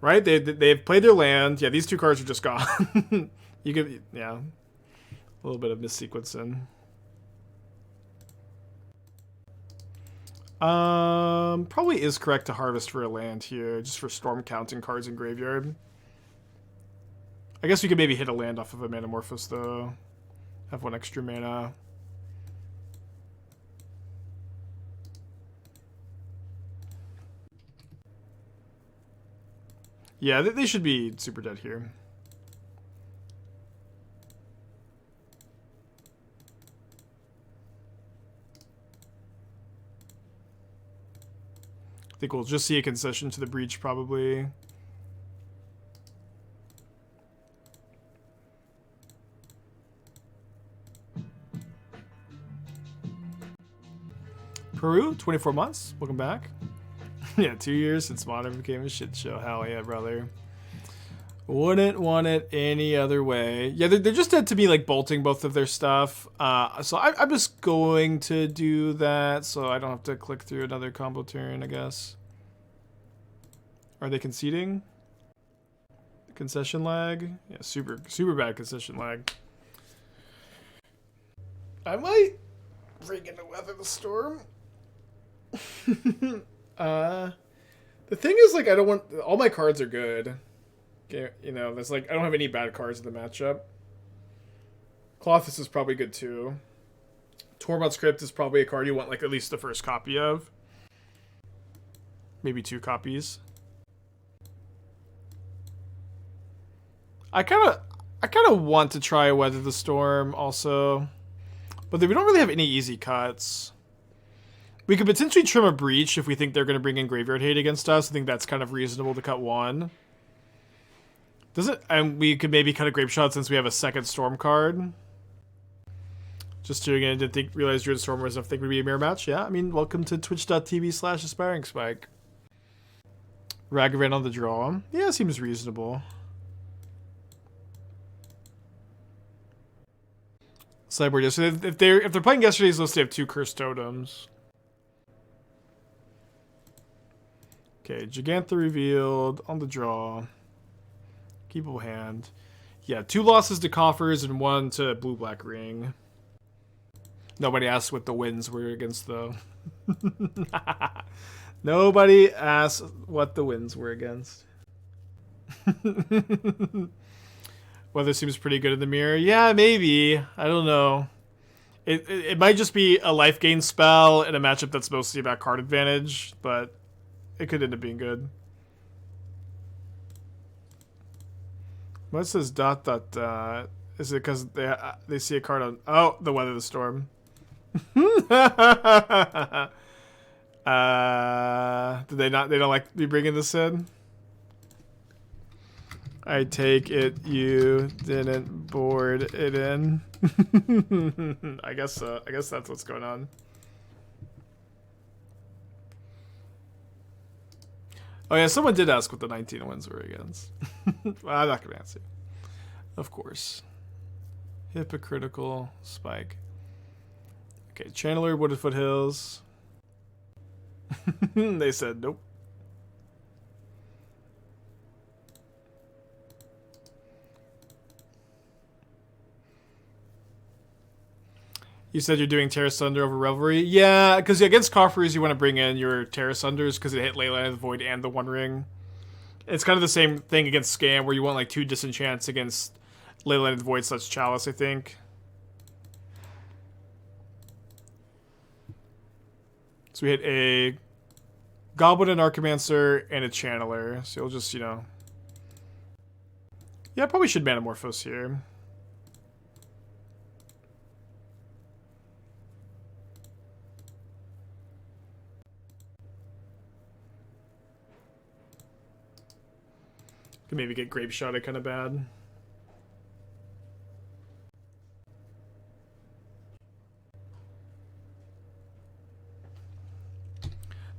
Right? They've played their land. Yeah, these 2 cards are just gone. You could, yeah. A little bit of missequencing. Probably is correct to harvest for a land here, just for storm counting cards in graveyard. I guess we could maybe hit a land off of a Manamorphose, though. Have 1 extra mana. Yeah, they should be super dead here. I think we'll just see a concession to the Breach, probably. Peru, 24 months. Welcome back. Yeah, 2 years since Modern became a shit show. Hell yeah, brother. Wouldn't want it any other way. Yeah, they're just dead to be like bolting both of their stuff. So I'm just going to do that so I don't have to click through another combo turn, I guess. Are they conceding? Concession lag? Yeah, super bad concession lag. I might bring in to weather the storm. The thing is, like, I don't want... All my cards are good. Okay, you know, there's like... I don't have any bad cards in the matchup. Klothys is probably good, too. Tormod's Crypt is probably a card you want, like, at least the first copy of. Maybe 2 copies. I kind of want to try Weather the Storm, also. But we don't really have any easy cuts. We could potentially trim a Breach if we think they're going to bring in Graveyard Hate against us. I think that's kind of reasonable to cut 1. And we could maybe cut a Grapeshot since we have a second Storm card. Just doing it, I didn't realize Druid Storm was enough. Think would be a mirror match. Yeah, I mean, welcome to twitch.tv/aspiring spike. Ragavan on the draw. Yeah, seems reasonable. Sideboard, yeah. So if they're playing yesterday's list, they have 2 Cursed Totems. Okay, Jegantha revealed on the draw. Keepable hand. Yeah, 2 losses to Coffers and 1 to Blue-Black Ring. Nobody asked what the wins were against, though. Nobody asked what the wins were against. Weather seems pretty good in the mirror. Yeah, maybe. I don't know. It might just be a life gain spell in a matchup that's mostly about card advantage, but it could end up being good. What says ... Is it because they see a card on... Oh, the Weather the Storm. Did they not? They don't like me bringing this in. I take it you didn't board it in. I guess so. I guess that's what's going on. Oh yeah, someone did ask what the 19 wins were against. Well, I'm not gonna answer. Of course. Hypocritical spike. Okay, Channeler, Wooded Foothills. They said nope. You said you're doing Terra Sunder over Revelry? Yeah, because against Coffers you want to bring in your Terra Sunders because it hit Leyline of the Void and the One Ring. It's kind of the same thing against Scam where you want like 2 disenchants against Leyline of the Void / Chalice, I think. So we hit a Goblin Anarchomancer and a Channeler. So you'll just, you know... Yeah, I probably should Manamorphose here. Could maybe get Grapeshot kind of bad.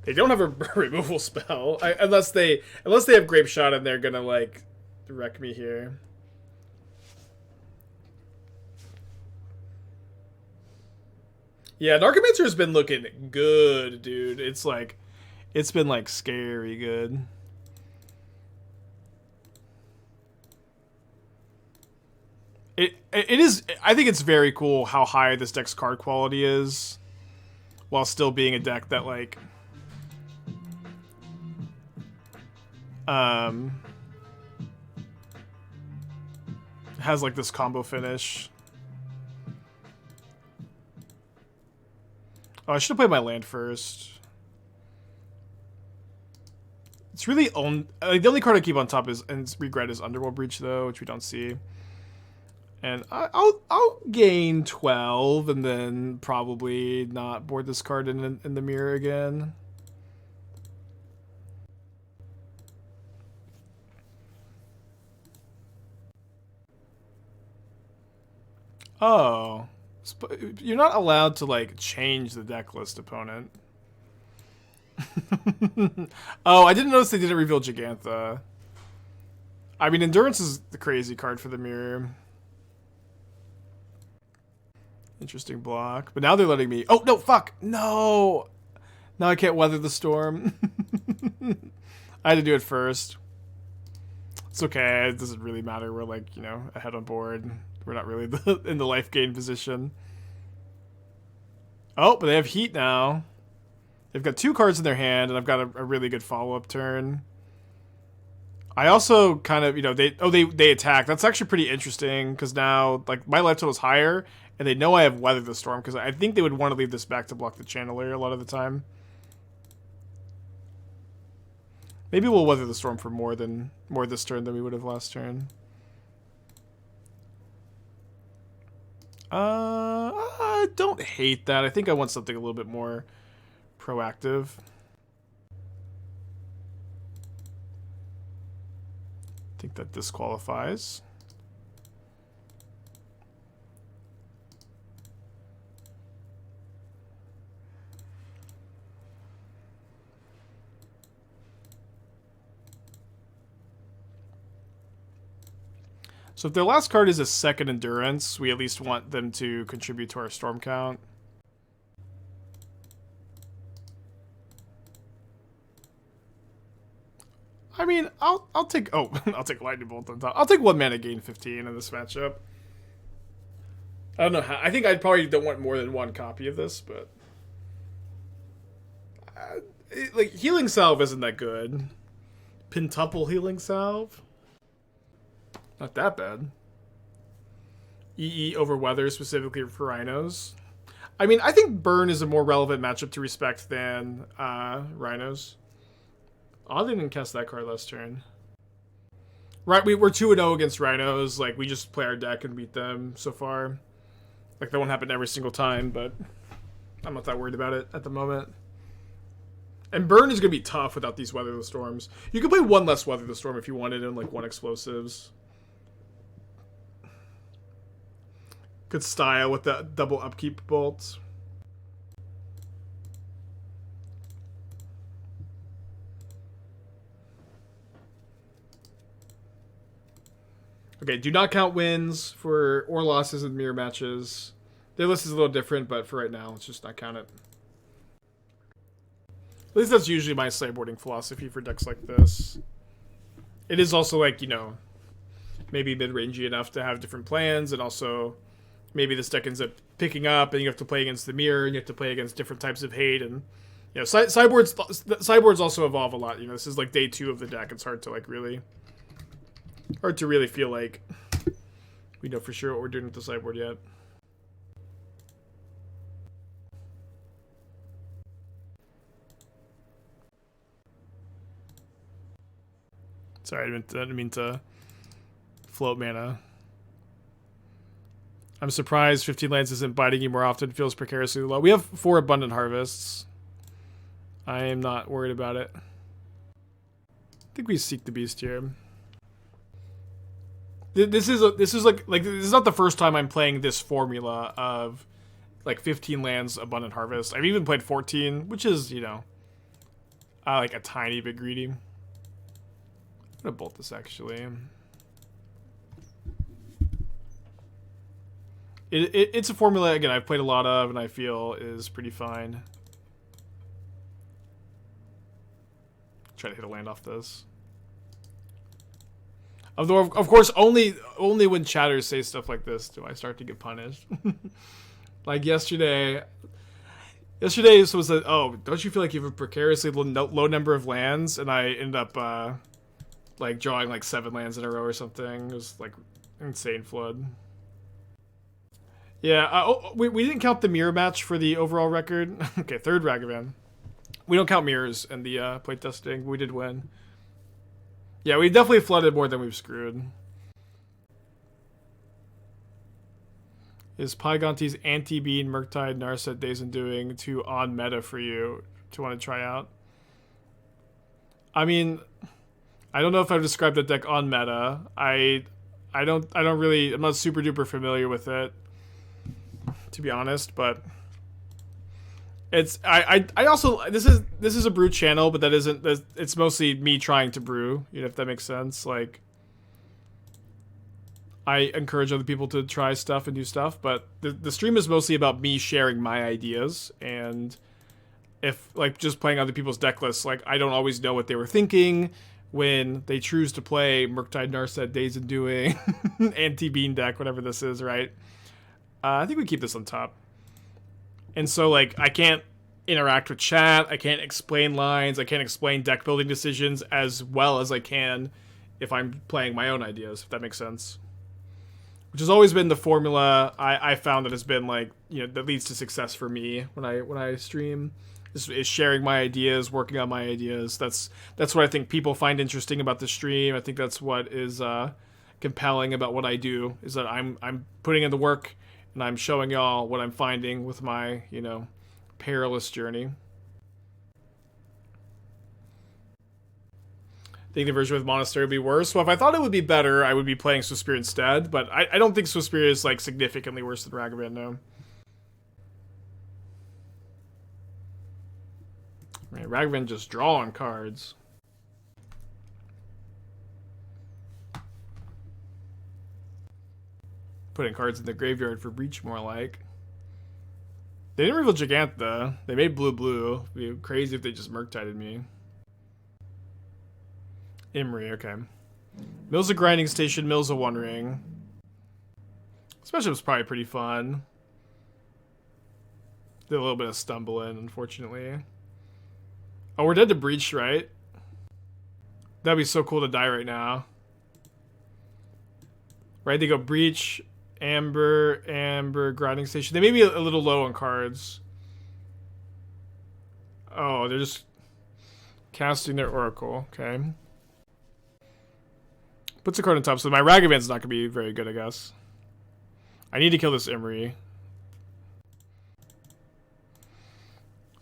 They don't have a removal spell unless they have Grapeshot and they're gonna like wreck me here. Yeah, Narcomancer has been looking good, dude. It's been like scary good. It is. I think it's very cool how high this deck's card quality is, while still being a deck that like, has like this combo finish. Oh, I should have played my land first. It's really the only card I keep on top is and regret is Underworld Breach though, which we don't see. And I'll gain 12 and then probably not board this card in the mirror again. Oh, you're not allowed to like change the deck list opponent. Oh, I didn't notice they didn't reveal Jegantha. I mean, Endurance is the crazy card for the mirror. Interesting block. But now they're letting me... Oh, no, fuck! No! Now I can't weather the storm. I had to do it first. It's okay. It doesn't really matter. We're, like, you know, ahead on board. We're not really in the life gain position. Oh, but they have Heat now. They've got 2 cards in their hand, and I've got a really good follow-up turn. I also kind of, you know, they attack. That's actually pretty interesting, because now, like, my life total is higher, and they know I have Weather the Storm, because I think they would want to leave this back to block the Channeler a lot of the time. Maybe we'll Weather the Storm for more this turn than we would have last turn. I don't hate that. I think I want something a little bit more proactive. I think that disqualifies. So if their last card is a second Endurance, we at least want them to contribute to our Storm count. I mean, I'll take... Oh, I'll take Lightning Bolt on top. I'll take 1 mana, gain 15 in this matchup. I don't know how... I think I probably don't want more than 1 copy of this, but... like, Healing Salve isn't that good. Pentuple Healing Salve? Not that bad. EE over Weather, specifically for Rhinos. I mean, I think Burn is a more relevant matchup to respect than Rhinos. Oh, they didn't cast that card last turn. Right, we're 2-0 against Rhinos. Like, we just play our deck and beat them so far. Like, that won't happen every single time, but I'm not that worried about it at the moment. And burn is going to be tough without these Weather the Storms. You could play one less Weather the Storm if you wanted and like one explosives. Good style with the double upkeep bolts. Okay, do not count wins for or losses in mirror matches. Their list is a little different, but for right now, let's just not count it. At least that's usually my sideboarding philosophy for decks like this. It is also like, you know, maybe mid-rangey enough to have different plans, and also maybe this deck ends up picking up, and you have to play against the mirror, and you have to play against different types of hate, and you know, sideboards also evolve a lot. You know, this is like day 2 of the deck. It's hard to like really feel like we know for sure what we're doing with the sideboard yet. Sorry, I didn't mean to float mana. I'm surprised 15 lands isn't biting you more often. It feels precariously low. We have 4 abundant harvests. I am not worried about it. I think we seek the beast here. This is not the first time I'm playing this formula of like 15 lands abundant harvest. I've even played 14, which is, you know, like a tiny bit greedy. I'm gonna bolt this actually. It's a formula again I've played a lot of and I feel is pretty fine. Try to hit a land off this. Although, of course, only when chatters say stuff like this do I start to get punished. Like yesterday was that, oh, don't you feel like you have a precariously low number of lands? And I end up like drawing like 7 lands in a row or something. It was like insane flood. Yeah, we didn't count the mirror match for the overall record. Okay, 3rd Ragavan. We don't count mirrors in the playtesting. We did win. Yeah, we definitely flooded more than we've screwed. Is Pygonti's Anti-Bean, Murktide, Narset, Days Undoing too on meta for you to want to try out? I mean, I don't know if I've described the deck on meta. I'm not super duper familiar with it, to be honest, but it's I also this is a brew channel, but it's mostly me trying to brew, you know, if that makes sense. Like, I encourage other people to try stuff and do stuff, but the stream is mostly about me sharing my ideas, and if like just playing other people's deck lists, like I don't always know what they were thinking when they choose to play Murktide, Narset, Days Undoing, Anti-Bean deck, whatever this is, right? I think we keep this on top. And so, like, I can't interact with chat, I can't explain lines, I can't explain deck building decisions as well as I can if I'm playing my own ideas, if that makes sense. Which has always been the formula I found that has been, like, you know, that leads to success for me when I stream. Is sharing my ideas, working on my ideas. That's what I think people find interesting about the stream. I think that's what is compelling about what I do, is that I'm putting in the work, and I'm showing y'all what I'm finding with my, you know, perilous journey. I think the version with Monastery would be worse. Well, if I thought it would be better, I would be playing Suspiria instead, but I don't think Suspiria is, like, significantly worse than Ragavan, no. Right, Ragavan just drawing cards. Putting cards in the graveyard for Breach, more like. They didn't reveal Jegantha. They made blue. It'd be crazy if they just Murktided me. Imri, okay. Mill's a grinding station, Mill's a one ring. This matchup's probably pretty fun. Did a little bit of stumbling, unfortunately. Oh, we're dead to Breach, right? That'd be so cool to die right now. Right, they go Breach, Amber, Grinding Station. They may be a little low on cards. Oh, they're just casting their Oracle. Okay. Puts a card on top, so my Ragavan's not going to be very good, I guess. I need to kill this Imri.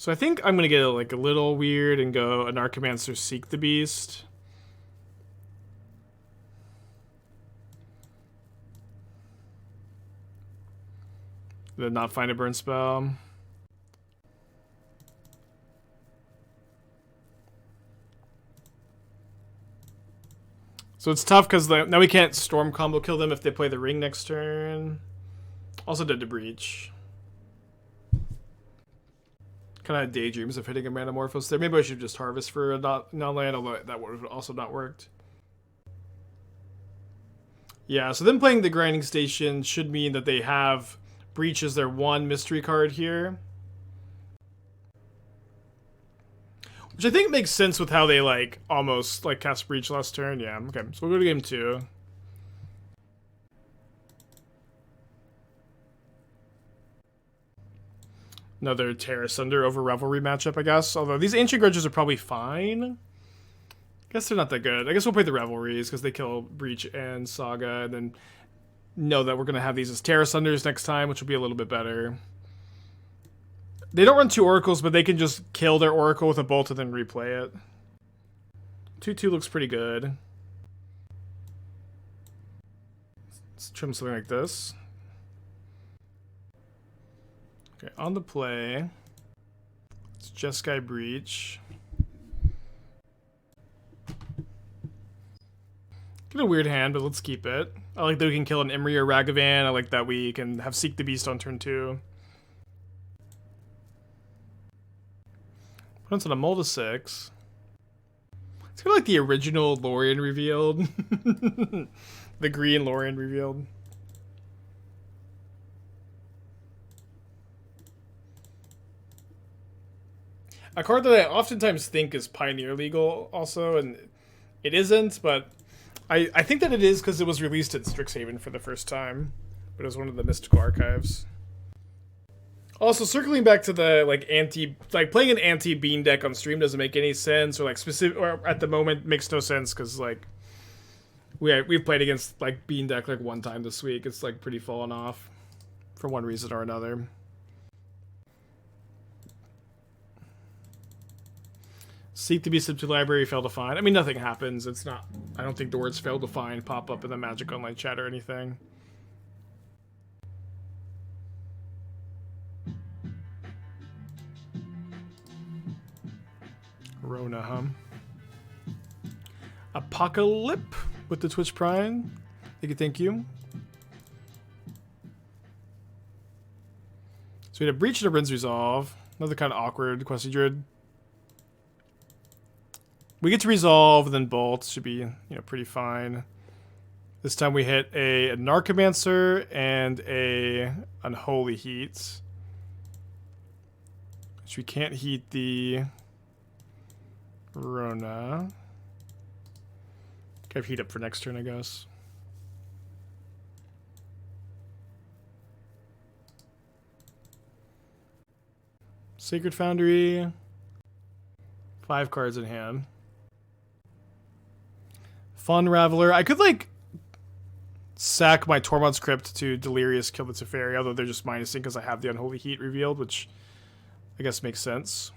So I think I'm gonna get like a little weird and go Anarchomancer, Seek the Beast. Then not find a burn spell. So it's tough because now we can't storm combo kill them if they play the ring next turn. Also did the breach. Kind of had daydreams of hitting a Manamorphose there. Maybe I should just harvest for a non-land, although that would have also not worked. Yeah, so them playing the Grinding Station should mean that they have Breach as their one mystery card here. Which I think makes sense with how they like almost like cast Breach last turn. Yeah, okay. So we'll go to game 2. Another Terra Sunder over Revelry matchup, I guess. Although these Ancient Grudges are probably fine. I guess they're not that good. I guess we'll play the Revelries because they kill Breach and Saga, and then know that we're going to have these as Terra Sunders next time, which will be a little bit better. They don't run 2 Oracles, but they can just kill their Oracle with a Bolt and then replay it. 2/2 looks pretty good. Let's trim something like this. Okay, on the play, it's Jeskai Breach. Get a weird hand, but let's keep it. I like that we can kill an Imri or Ragavan. I like that we can have Seek the Beast on turn 2. Put on a Mold of 6. It's kind of like the original Lorien revealed. The green Lorien revealed. A card that I oftentimes think is Pioneer legal also, and it isn't, but I think that it is because it was released at Strixhaven for the first time, but it was one of the mystical archives. Also, circling back to the playing an anti-bean deck on stream doesn't make any sense, or like specific, or at the moment makes no sense because like we've played against like bean deck like one time this week. It's like pretty fallen off for one reason or another. Seek the Beast to library, fail to find. I mean, nothing happens. It's not. I don't think the words fail to find pop up in the Magic Online chat or anything. Rona, huh? Apocalypse with the Twitch Prime. Thank you. So we had a Breach and a Rin's Resolve. Another kind of awkward Questy Druid. We get to Resolve, then Bolt. Should be, pretty fine. This time we hit a Anarchomancer and a Unholy Heat. Which we can't heat the Rona. Can have heat up for next turn, I guess. Sacred Foundry. 5 cards in hand. Fun Raveler. I could like sack my Tormod's Crypt to Delirious, kill the Teferi, although they're just minusing because I have the Unholy Heat revealed, which I guess makes sense.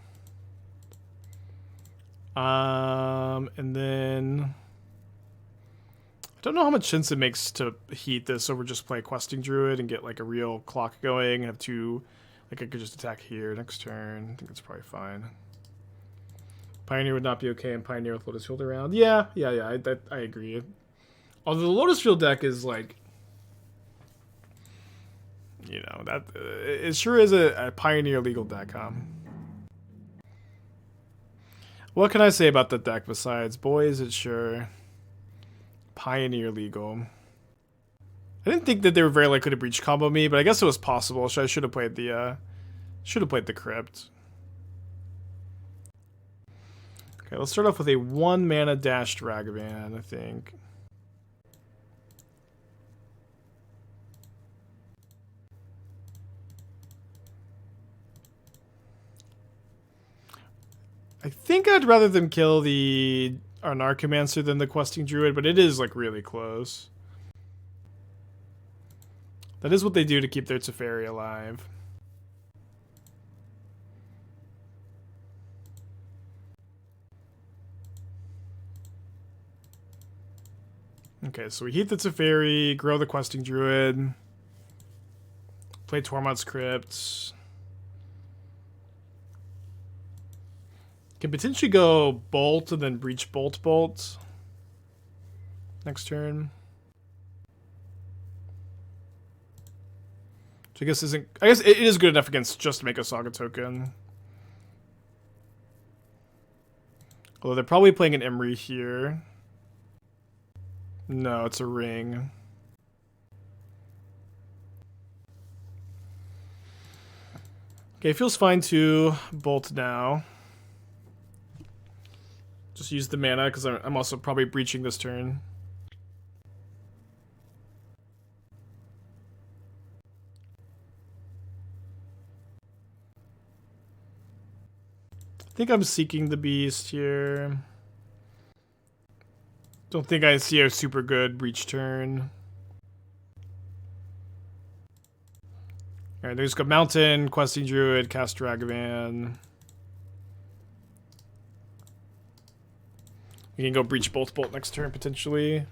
And then I don't know how much sense it makes to heat this over just play Questing Druid and get like a real clock going and have 2, like I could just attack here next turn. I think that's probably fine. Pioneer would not be okay, and Pioneer with Lotus Field around. Yeah, I agree. Although the Lotus Field deck is like, that it sure is a Pioneer legal deck, huh? What can I say about the deck besides, boy, is it sure Pioneer legal? I didn't think that they were very likely to breach combo me, but I guess it was possible. So I should have played the Crypt. Okay, let's start off with a 1 mana dashed Ragavan, I think. I think I'd rather them kill the Anarchomancer than the Questing Druid, but it is like really close. That is what they do to keep their Teferi alive. Okay, so we heat the Teferi, grow the Questing Druid, play Tormod's Crypt. Can potentially go Bolt and then Breach Bolt next turn. Which I guess isn't. I guess it is good enough against just to make a Saga token. Although they're probably playing an Emery here. No, it's a ring. Okay, feels fine to Bolt now. Just use the mana because I'm also probably breaching this turn. I think I'm seeking the beast here. Don't think I see a super good breach turn. Alright, there's go Mountain, Questing Druid, cast Ragavan. We can go Breach Bolt next turn, potentially.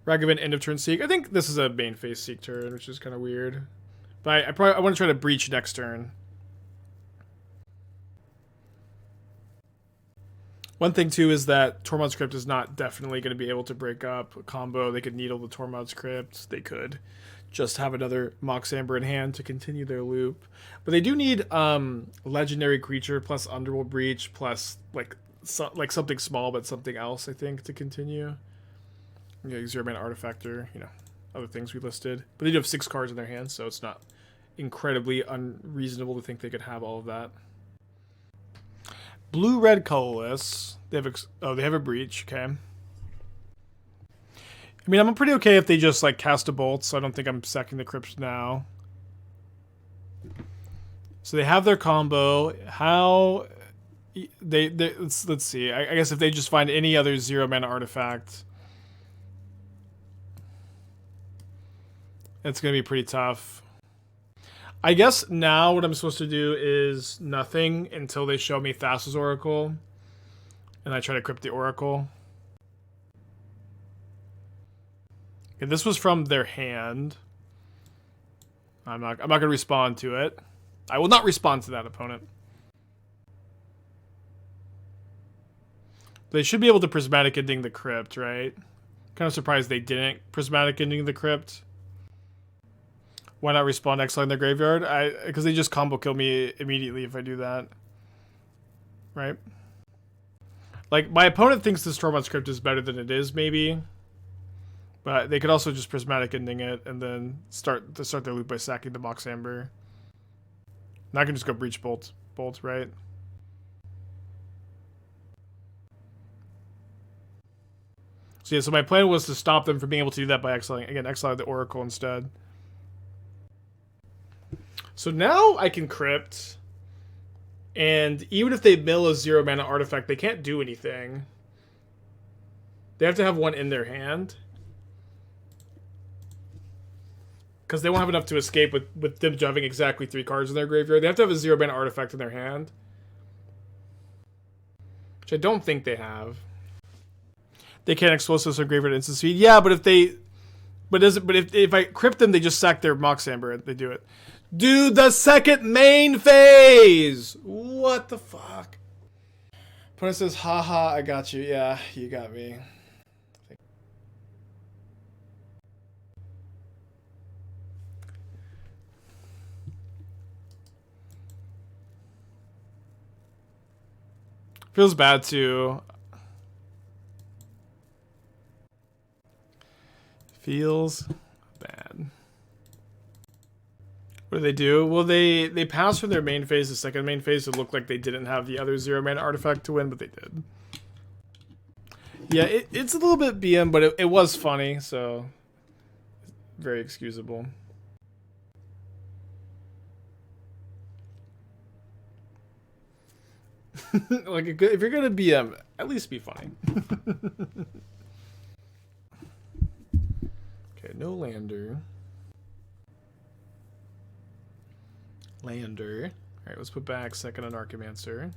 Ragavan, end of turn Seek. I think this is a main phase Seek turn, which is kind of weird. But I want to try to Breach next turn. One thing, too, is that Tormod's Crypt is not definitely going to be able to break up a combo. They could Needle the Tormod's Crypt. They could just have another Mox Amber in hand to continue their loop. But they do need Legendary Creature plus Underworld Breach plus, like something small but something else, I think, to continue. Yeah, Zero-Mana Artifactor, you know, other things we listed. But they do have 6 cards in their hands, so it's not incredibly unreasonable to think they could have all of that. Blue-red colorless. They have a breach. Okay. I mean, I'm pretty okay if they just like cast a bolt, so I don't think I'm sacking the crypt now. So they have their combo. How they let's see. I guess if they just find any other 0-mana artifact, it's gonna be pretty tough. I guess now what I'm supposed to do is nothing until they show me Thassa's Oracle. And I try to crypt the Oracle. Okay, this was from their hand. I'm not going to respond to it. I will not respond to that opponent. They should be able to Prismatic Ending the Crypt, right? Kind of surprised they didn't Prismatic Ending the Crypt. Why not respond Exile in their graveyard? Because they just combo kill me immediately if I do that. Right? Like, my opponent thinks this Tormod's Crypt is better than it is, maybe. But they could also just Prismatic Ending it and then start their loop by sacking the Mox Amber. Now I can just go Breach Bolt, right? So yeah, so my plan was to stop them from being able to do that by exiling the Oracle instead. So now I can crypt, and even if they mill a 0-mana artifact, they can't do anything. They have to have one in their hand. Because they won't have enough to escape with them having exactly 3 cards in their graveyard. They have to have a 0-mana artifact in their hand. Which I don't think they have. They can't explosive or graveyard instant speed. Yeah, but if I crypt them, they just sack their Mox Amber and they do it. Dude, the second main phase! What the fuck? Opponent says, haha, I got you. Yeah, you got me. Feels bad too. Feels bad. What do they do? Well, they pass from their main phase to second main phase to look like they didn't have the other 0-mana artifact to win, but they did. Yeah, it's a little bit BM, but it was funny, so very excusable. Like, if you're gonna BM, at least be funny. Okay, no lander. Lander. Alright, let's put back second Anarchomancer.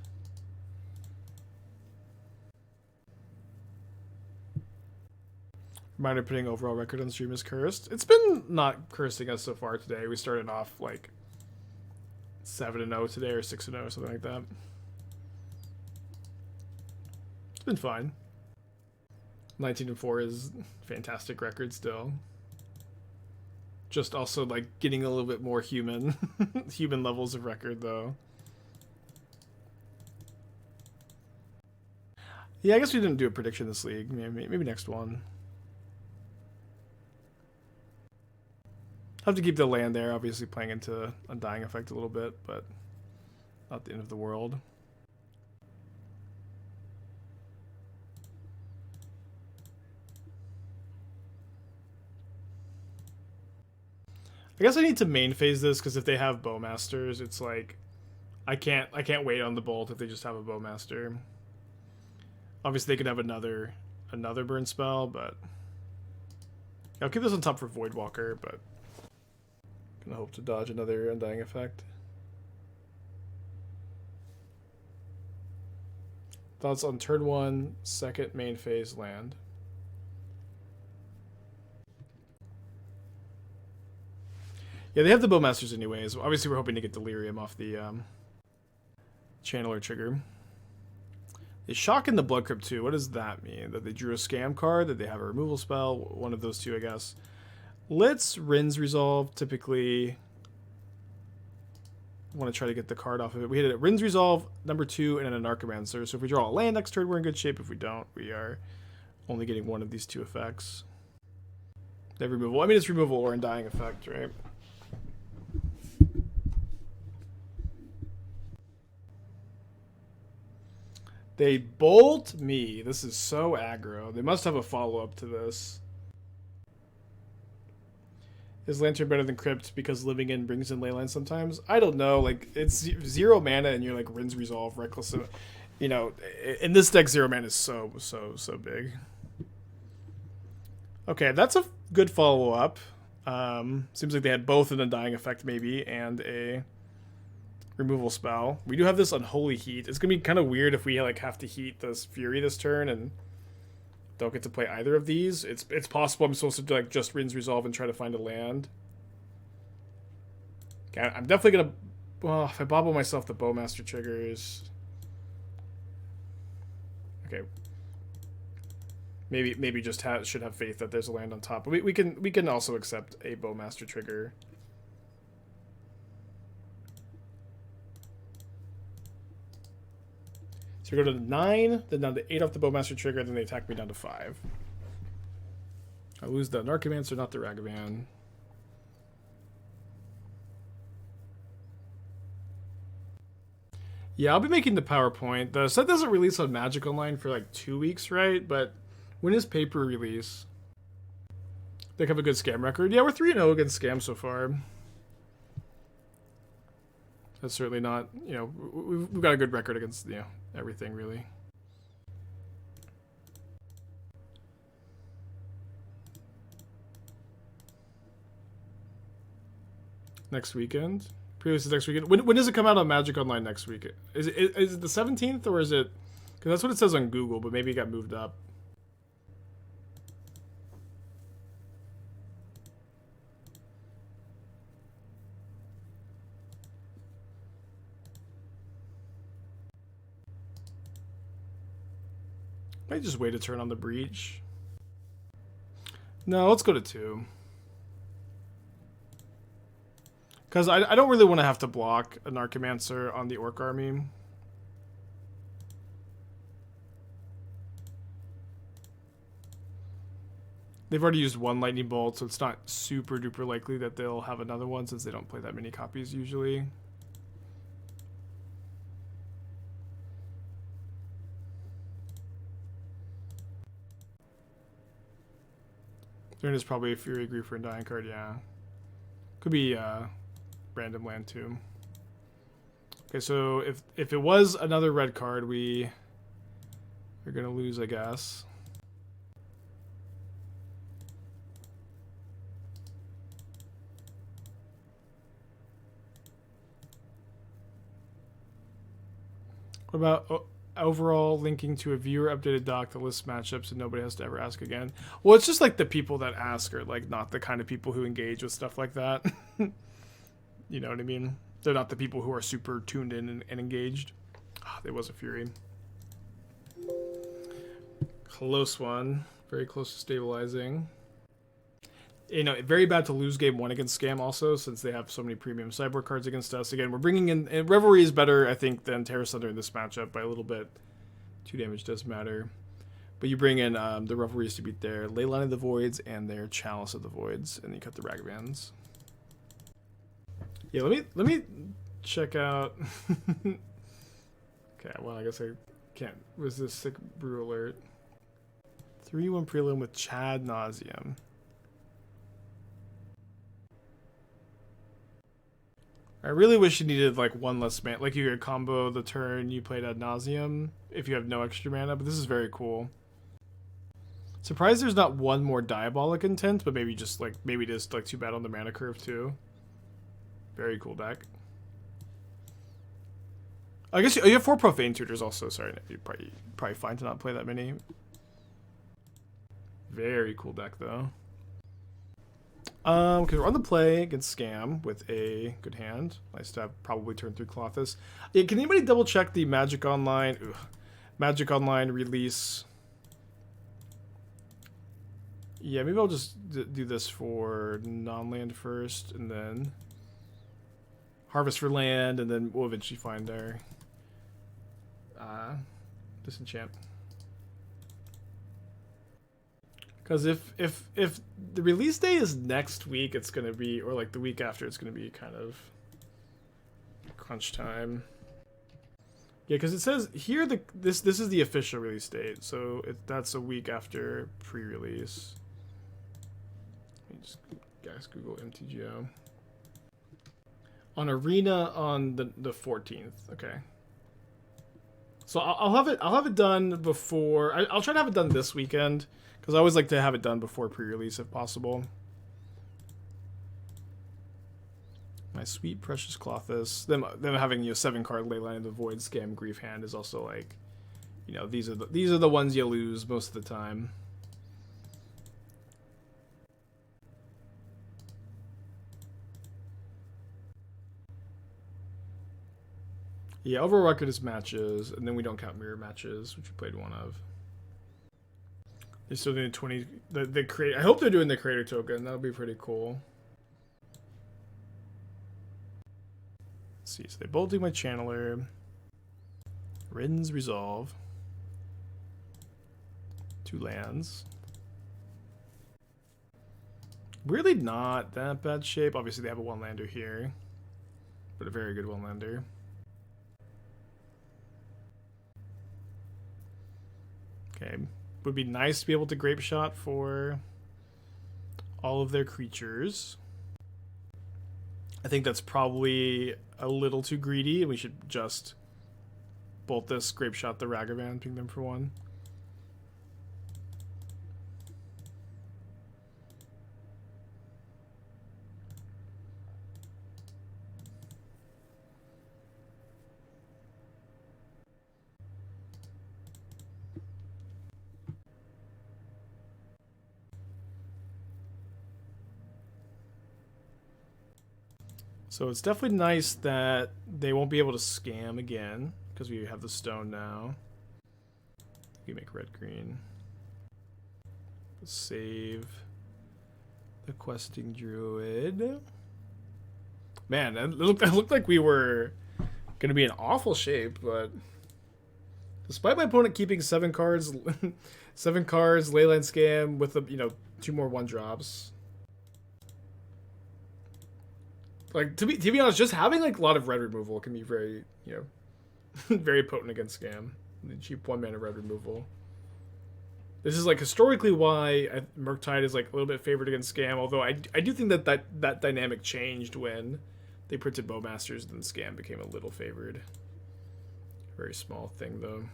Reminder putting overall record on stream is cursed. It's been not cursing us so far today. We started off like 7-0 today or 6-0 or something like that. It's been fine. 19-4 is fantastic record still. Just also like getting a little bit more human human levels of record though. Yeah, I guess we didn't do a prediction this league. Maybe next one. Have to keep the land there, obviously playing into Undying Effect a little bit, but not the end of the world. I guess I need to main phase this because if they have Bowmasters, it's like I can't wait on the bolt if they just have a Bowmaster. Obviously, they could have another burn spell, but I'll keep this on top for Voidwalker. But gonna hope to dodge another Undying Effect. Thoughts on turn 1, second main phase land. Yeah, they have the Bowmasters anyways. Obviously, we're hoping to get Delirium off the Channeler trigger. They shock in the Blood Crypt too. What does that mean? That they drew a scam card? That they have a removal spell? One of those two, I guess. Let's Rinse Resolve. Typically, want to try to get the card off of it. We hit it at Rinse Resolve, number 2, and an Anarchomancer. So if we draw a land next turn, we're in good shape. If we don't, we are only getting one of these two effects. They have removal. I mean, it's removal or Undying Effect, right? They bolt me. This is so aggro. They must have a follow-up to this. Is Lantern better than Crypt because living in brings in Leyline sometimes? I don't know. Like, it's 0 mana and you're like Rinse Resolve, Reckless. You know, in this deck, 0 mana is so big. Okay, that's a good follow-up. Seems like they had both an Undying Effect maybe and a removal spell. We do have this Unholy Heat. It's gonna be kind of weird if we like have to heat this Fury this turn and don't get to play either of these. It's possible I'm supposed to do like just Rinse Resolve and try to find a land. Okay, I'm definitely gonna. Well, if I bobble myself, the Bowmaster triggers. Okay. Maybe just should have faith that there's a land on top. But we can also accept a Bowmaster trigger. So we go to 9, then down to 8 off the Bowmaster trigger, then they attack me down to 5. I lose the Anarchomancer, not the Ragavan. Yeah, I'll be making the PowerPoint. The set doesn't release on Magic Online for like 2 weeks, right? But when is paper release? They have a good scam record. Yeah, we're 3-0 against scams so far. That's certainly not, you know, we've got a good record against, you know, everything really. Next weekend? Pre-release is next weekend. When does it come out on Magic Online next week? Is it the 17th or is it? Because that's what it says on Google, but maybe it got moved up. Might just wait a turn on the Breach. No, let's go to 2. Because I don't really want to have to block an Anarchomancer on the Orc army. They've already used 1 Lightning Bolt, so it's not super duper likely that they'll have another one since they don't play that many copies usually. There is probably a Fury Grief for a Undying card, yeah. Could be random land too. Okay, so if it was another red card, we're gonna lose, I guess. What about? overall linking to a viewer updated doc that lists matchups and nobody has to ever ask again. Well, it's just like the people that ask are like not the kind of people who engage with stuff like that. You know what I mean? They're not the people who are super tuned in and engaged. Oh, there was a Fury. Close one. Very close to stabilizing. You know, very bad to lose game 1 against Scam also, since they have so many premium sideboard cards against us. Again, we're bringing in... And Revelry is better, I think, than Terra Thunder in this matchup by a little bit. 2 damage does matter. But you bring in the Revelries to beat their Leyline of the Voids and their Chalice of the Voids, and then you cut the Ragavans. Yeah, let me check out... Okay, well, I guess I can't resist Sick Brew Alert. 3-1 prelim with Chad Nauseum. I really wish you needed like one less mana. Like you could combo the turn you played ad nauseum if you have no extra mana, but this is very cool. Surprised there's not one more Diabolic Intent, but maybe just like, maybe it is like too bad on the mana curve too. Very cool deck. I guess you have 4 Profane Tutors also. Sorry, you're probably fine to not play that many. Very cool deck though. Because we're on the play against Scam with a good hand. Nice to have probably turn through Klothys. Yeah, can anybody double check the Magic Online? Magic Online release. Yeah, maybe I'll just do this for non-land first, and then harvest for land, and then we'll eventually find our disenchant. Because if the release day is next week, it's gonna be, or like the week after, it's gonna be kind of crunch time. Yeah, because it says here this is the official release date, so that's a week after pre-release. Let me just guys Google MTGO on Arena on the 14th. Okay. So I'll have it done before. I'll try to have it done this weekend. Because I always like to have it done before pre-release if possible. My sweet precious Klothys. Them having 7-card Leyline of the Void Scam Grief hand is also like, these are the ones you lose most of the time. Yeah, overall record is matches, and then we don't count mirror matches, which we played one of. They're still doing 20. The create. I hope they're doing the creator token. That'll be pretty cool. Let's see. So they both do my channeler. Rin's Resolve. 2 lands. Weirdly not that bad shape. Obviously they have a 1-lander here, but a very good 1-lander. Okay. Would be nice to be able to Grapeshot for all of their creatures. I think that's probably a little too greedy, and we should just bolt this, Grapeshot the Ragavan, ping them for 1. So it's definitely nice that they won't be able to scam again, because we have the stone now. You make red-green. Save the questing druid. Man, it looked like we were going to be in awful shape, but despite my opponent keeping 7 cards, 7 cards, Leyline Scam with, 2 more 1-drops. Like, to be honest, just having like a lot of red removal can be very, very potent against Scam. The cheap 1-mana red removal. This is like historically why Murktide is like a little bit favored against Scam, although I do think that dynamic changed when they printed Bowmasters, and then Scam became a little favored. Very small thing though.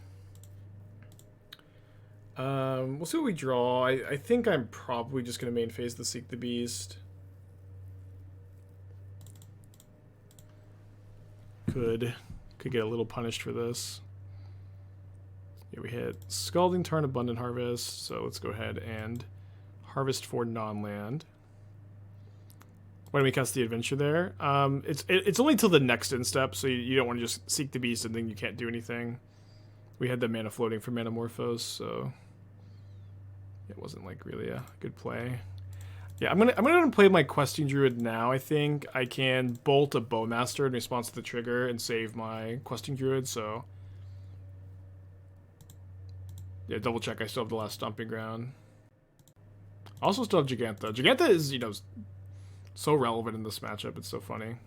We'll see what we draw. I think I'm probably just gonna main phase the Seek the Beast. Could get a little punished for this. Okay, we hit Scalding Tarn, Abundant Harvest, so let's go ahead and harvest for non-land. Why don't we cast the adventure there? It's only till the next instep, so you don't want to just seek the beast and then you can't do anything. We had the mana floating for Manamorphose, so it wasn't like really a good play. Yeah, I'm gonna play my Questing Druid now. I think I can bolt a Bowmaster in response to the trigger and save my Questing Druid. So yeah, double check. I still have the last Stomping Ground. I also still have Jegantha. Jegantha is, you know, so relevant in this matchup. It's so funny.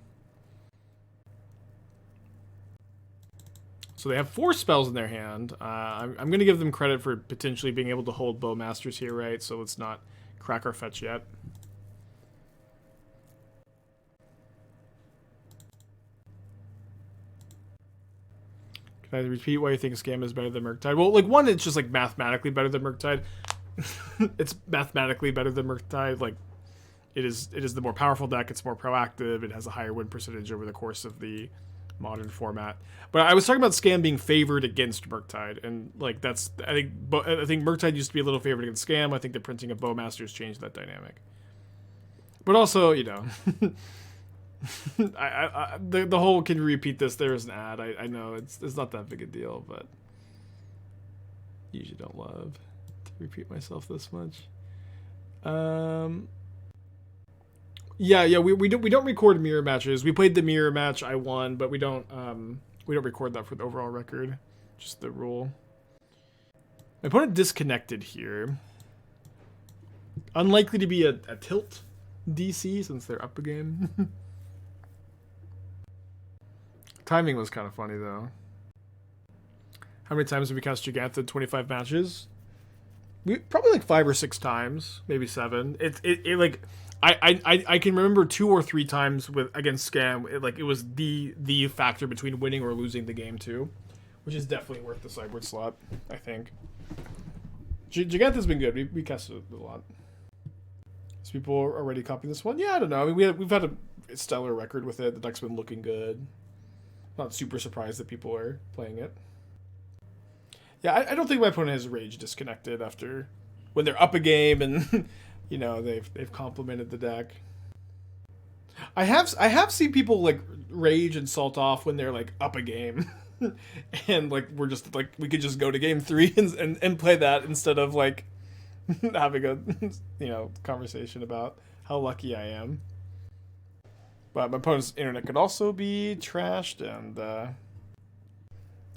So they have 4 spells in their hand. I'm going to give them credit for potentially being able to hold Bowmasters here, right? So let's not crack our fetch yet. Can I repeat why you think Scam is better than Murktide? Well, like, one, it's just like mathematically better than Murktide. It's mathematically better than Murktide. Like, it is the more powerful deck. It's more proactive. It has a higher win percentage over the course of the modern format. But I was talking about Scam being favored against Murktide, and like that's I think Murktide used to be a little favored against Scam. I think the printing of Bowmasters changed that dynamic. But also, you know, the whole can you repeat this? There's an ad. I know it's not that big a deal, but usually don't love to repeat myself this much. Yeah, we don't record mirror matches. We played the mirror match, I won, but we don't record that for the overall record. Just the rule. My opponent disconnected here. Unlikely to be a tilt DC since they're up a game. Timing was kind of funny though. How many times have we cast Jegantha in 25 matches? We probably like 5 or 6 times, maybe 7. It like I can remember 2 or 3 times against Scam. It was the factor between winning or losing the game too, which is definitely worth the sideboard slot, I think. Jegantha's been good. We casted it a lot. So people are already copying this one. Yeah, I don't know. I mean, we've had a stellar record with it. The deck's been looking good. Not super surprised that people are playing it. Yeah, I don't think my opponent has rage disconnected after when they're up a game and you know they've complimented the deck. I have seen people like rage and salt off when they're like up a game, and like we're just like we could just go to game 3 and play that instead of like having a conversation about how lucky I am. But my opponent's internet could also be trashed, and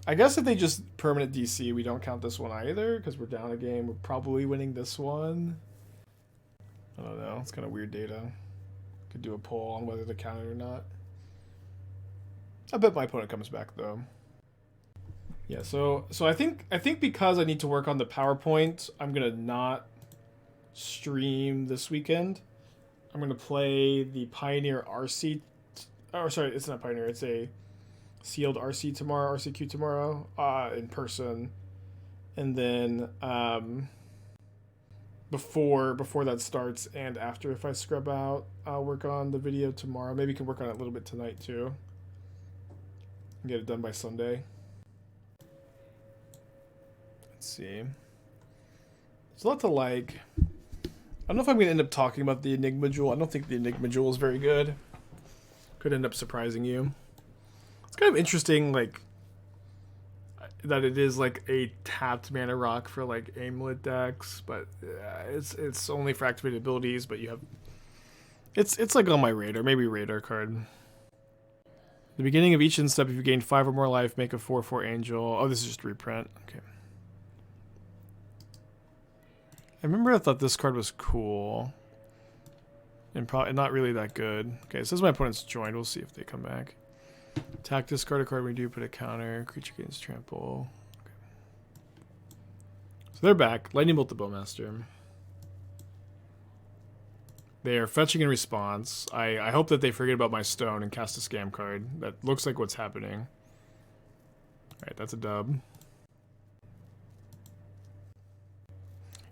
I guess if they just permanent DC, we don't count this one either, because we're down a game. We're probably winning this one. I don't know. It's kind of weird data. Could do a poll on whether to count it or not. I bet my opponent comes back, though. Yeah, so I think because I need to work on the PowerPoint, I'm going to not stream this weekend. I'm going to play the Pioneer RC... Oh, sorry, it's not Pioneer. It's a sealed RC tomorrow, RCQ tomorrow, in person. And then before that starts and after, if I scrub out, I'll work on the video tomorrow. Maybe you can work on it a little bit tonight, too. And get it done by Sunday. Let's see. There's a lot to like. I don't know if I'm going to end up talking about the Enigma Jewel. I don't think the Enigma Jewel is very good. Could end up surprising you. It's kind of interesting, like, that it is, like, a tapped mana rock for, like, amulet decks, but it's only for activated abilities, but you have... It's like, on my radar. Maybe radar card. The beginning of each instep, if you gain 5 or more life, make a 4/4 angel. Oh, this is just a reprint. Okay. I remember I thought this card was cool. And probably not really that good. Okay, it says my opponent's joined. We'll see if they come back. Attack, discard a card when you do, put a counter. Creature gains trample. Okay. So they're back. Lightning Bolt the Bowmaster. They are fetching in response. I hope that they forget about my stone and cast a scam card. That looks like what's happening. Alright, that's a dub.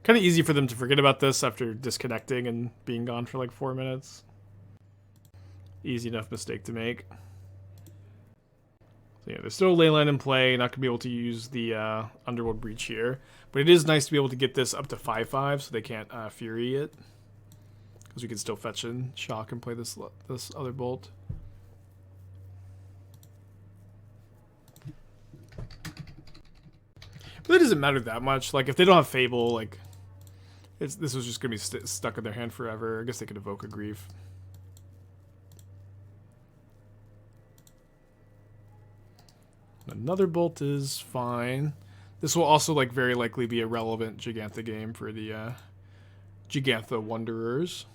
Kind of easy for them to forget about this after disconnecting and being gone for like 4 minutes. Easy enough mistake to make. So yeah, there's still a leyline in play. Not gonna be able to use the Underworld Breach here, but it is nice to be able to get this up to 5/5, so they can't Fury it, because we can still fetch and shock and play this other bolt. But it doesn't matter that much. Like if they don't have Fable, like this was just gonna be stuck in their hand forever. I guess they could evoke a Grief. Another bolt is fine. This will also like very likely be a relevant Jegantha game for the Jegantha Wanderers.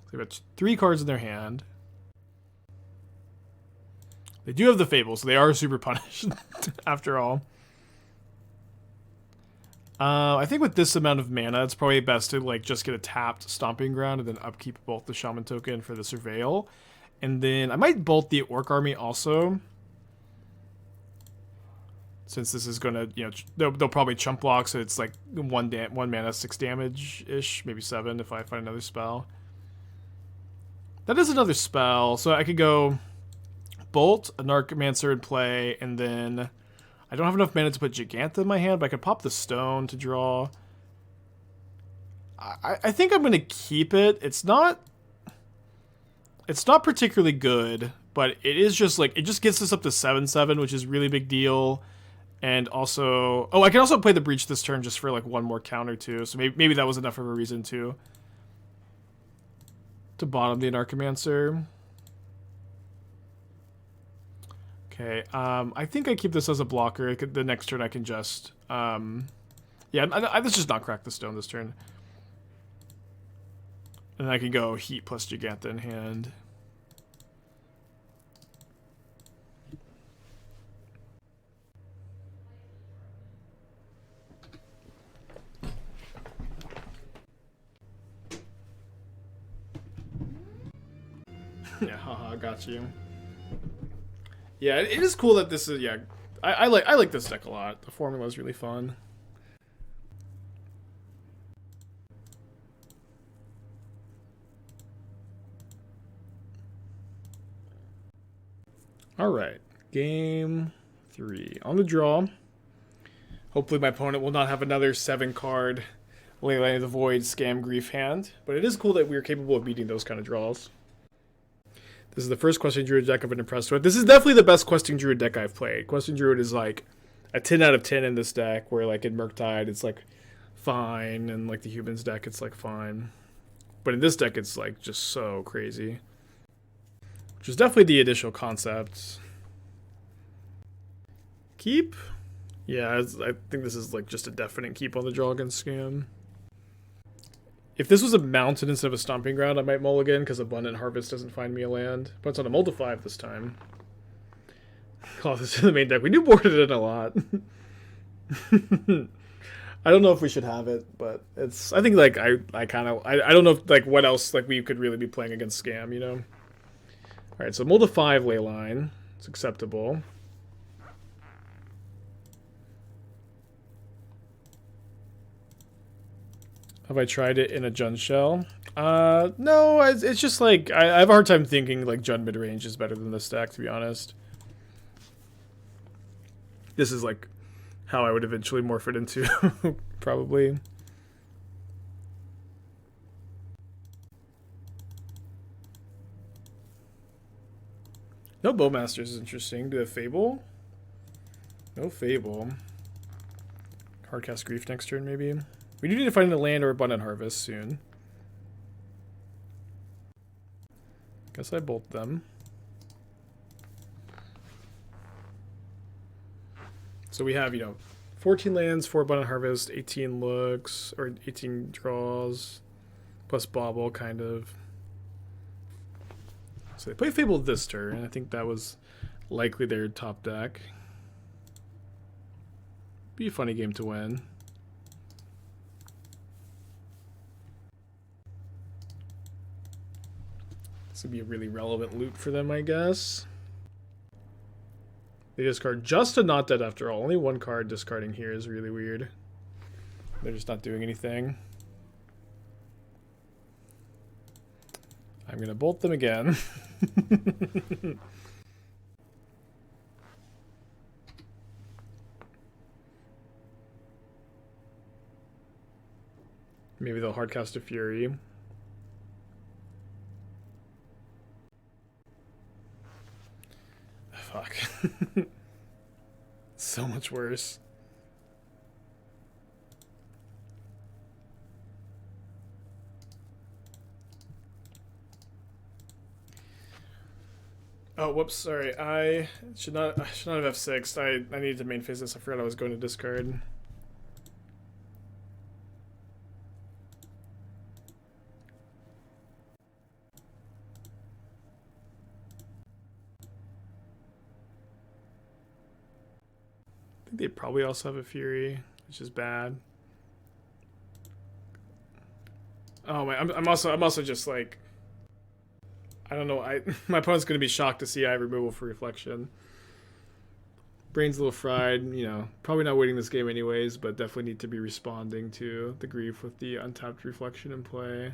So they've got 3 cards in their hand. They do have the Fable, so they are super punished after all. I think with this amount of mana, it's probably best to like just get a tapped Stomping Ground and then upkeep both the Shaman token for the Surveil. And then I might bolt the Orc Army also, since this is gonna, you know, they'll probably chump block, so it's like 1 mana, 6 damage ish, maybe 7 if I find another spell. That is another spell, so I could go bolt Anarchomancer in play, and then I don't have enough mana to put Jegantha in my hand, but I could pop the stone to draw. I think I'm gonna keep it. It's not particularly good, but it is just like, it just gets us up to 7/7, which is really big deal. And also, oh, I can also play the Breach this turn just for like 1 more counter too. So maybe that was enough of a reason to bottom the Anarchomancer. Okay, I think I keep this as a blocker. The next turn I can just, yeah, let's just not crack the stone this turn. And then I can go Heat plus Jegantha in hand. Yeah, haha, got you. Yeah, it is cool that this is, yeah, I like this deck a lot. The formula is really fun. All right, game 3 on the draw. Hopefully my opponent will not have another 7-card Leyline of the Void Scam Grief hand, but it is cool that we are capable of beating those kind of draws. This is the first Questing Druid deck I've been impressed with. This is definitely the best Questing Druid deck I've played. Questing Druid is like a 10 out of 10 in this deck, where like in Murktide it's like fine, and like the Humans deck it's like fine. But in this deck it's like just so crazy. Which is definitely the initial concept. Keep? Yeah, I think this is like just a definite keep on the draw against Scam. If this was a mountain instead of a Stomping Ground, I might mulligan, because Abundant Harvest doesn't find me a land. But it's on a Multi-5 this time. Klothys in the main deck. We do boarded it a lot. I don't know if we should have it, but it's, I think like I don't know if, like what else like we could really be playing against Scam, you know? Alright, so Multi-5 Leyline. It's acceptable. Have I tried it in a Jund shell? No, it's just like, I have a hard time thinking like Jund mid-range is better than this deck, to be honest. This is like how I would eventually morph it into, probably. No Bowmasters is interesting. Do they have Fable? No Fable. Hardcast Grief next turn, maybe? We do need to find a land or Abundant Harvest soon. Guess I bolt them. So we have, you know, 14 lands, 4 Abundant Harvest, 18 looks, or 18 draws, plus Bauble, kind of. So they play Fable this turn, and I think that was likely their top deck. Be a funny game to win. This would be a really relevant loot for them, I guess. They discard just a Not Dead after all. Only 1 card discarding here is really weird. They're just not doing anything. I'm going to bolt them again. Maybe they'll hardcast a Fury. Fuck. So much worse. Oh, whoops, sorry. I should not have F6'd. I needed to main phase this. I forgot I was going to discard. I think they probably also have a Fury, which is bad. Oh my, I'm also just like, I don't know. My opponent's gonna be shocked to see I have removal for reflection. Brain's a little fried, you know. Probably not winning this game anyways, but definitely need to be responding to the grief with the untapped reflection in play.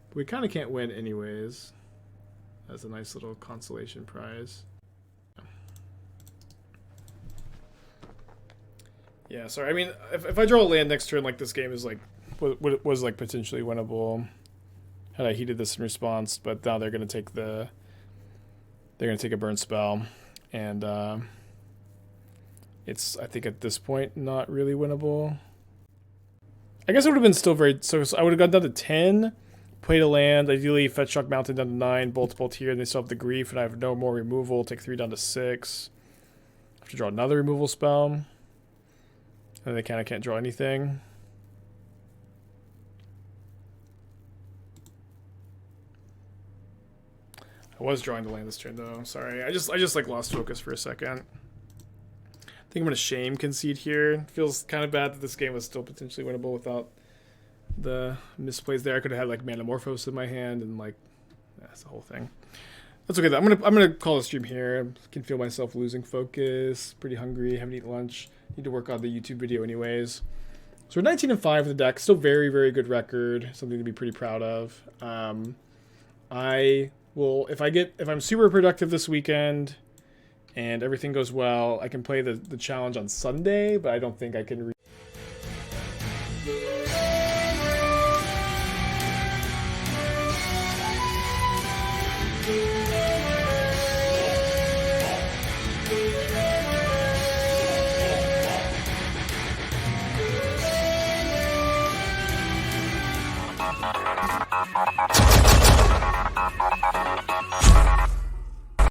But we kind of can't win anyways. That's a nice little consolation prize. Yeah, sorry. I mean, if I draw a land next turn, like this game is like was like potentially winnable had I heated this in response, but now they're gonna take a burn spell, and it's, I think at this point not really winnable. I guess it would have been still very so I would have gone down to 10, played a land, ideally fetch shock mountain down to 9, bolt here, and they still have the grief, and I have no more removal. Take 3 down to 6. I have to draw another removal spell. And they kind of can't draw anything. I was drawing the land this turn though. Sorry, I just like lost focus for a second. I think I'm gonna shame concede here. It feels kind of bad that this game was still potentially winnable without the misplays there. I could have had like Manamorphose in my hand and like that's the whole thing. That's okay though. I'm gonna call the stream here. I can feel myself losing focus. Pretty hungry. Haven't eaten lunch. Need to work on the YouTube video anyways. So we're 19-5 with the deck. Still very, very good record. Something to be pretty proud of. I will, if I'm super productive this weekend and everything goes well, I can play the challenge on Sunday, but I don't think I can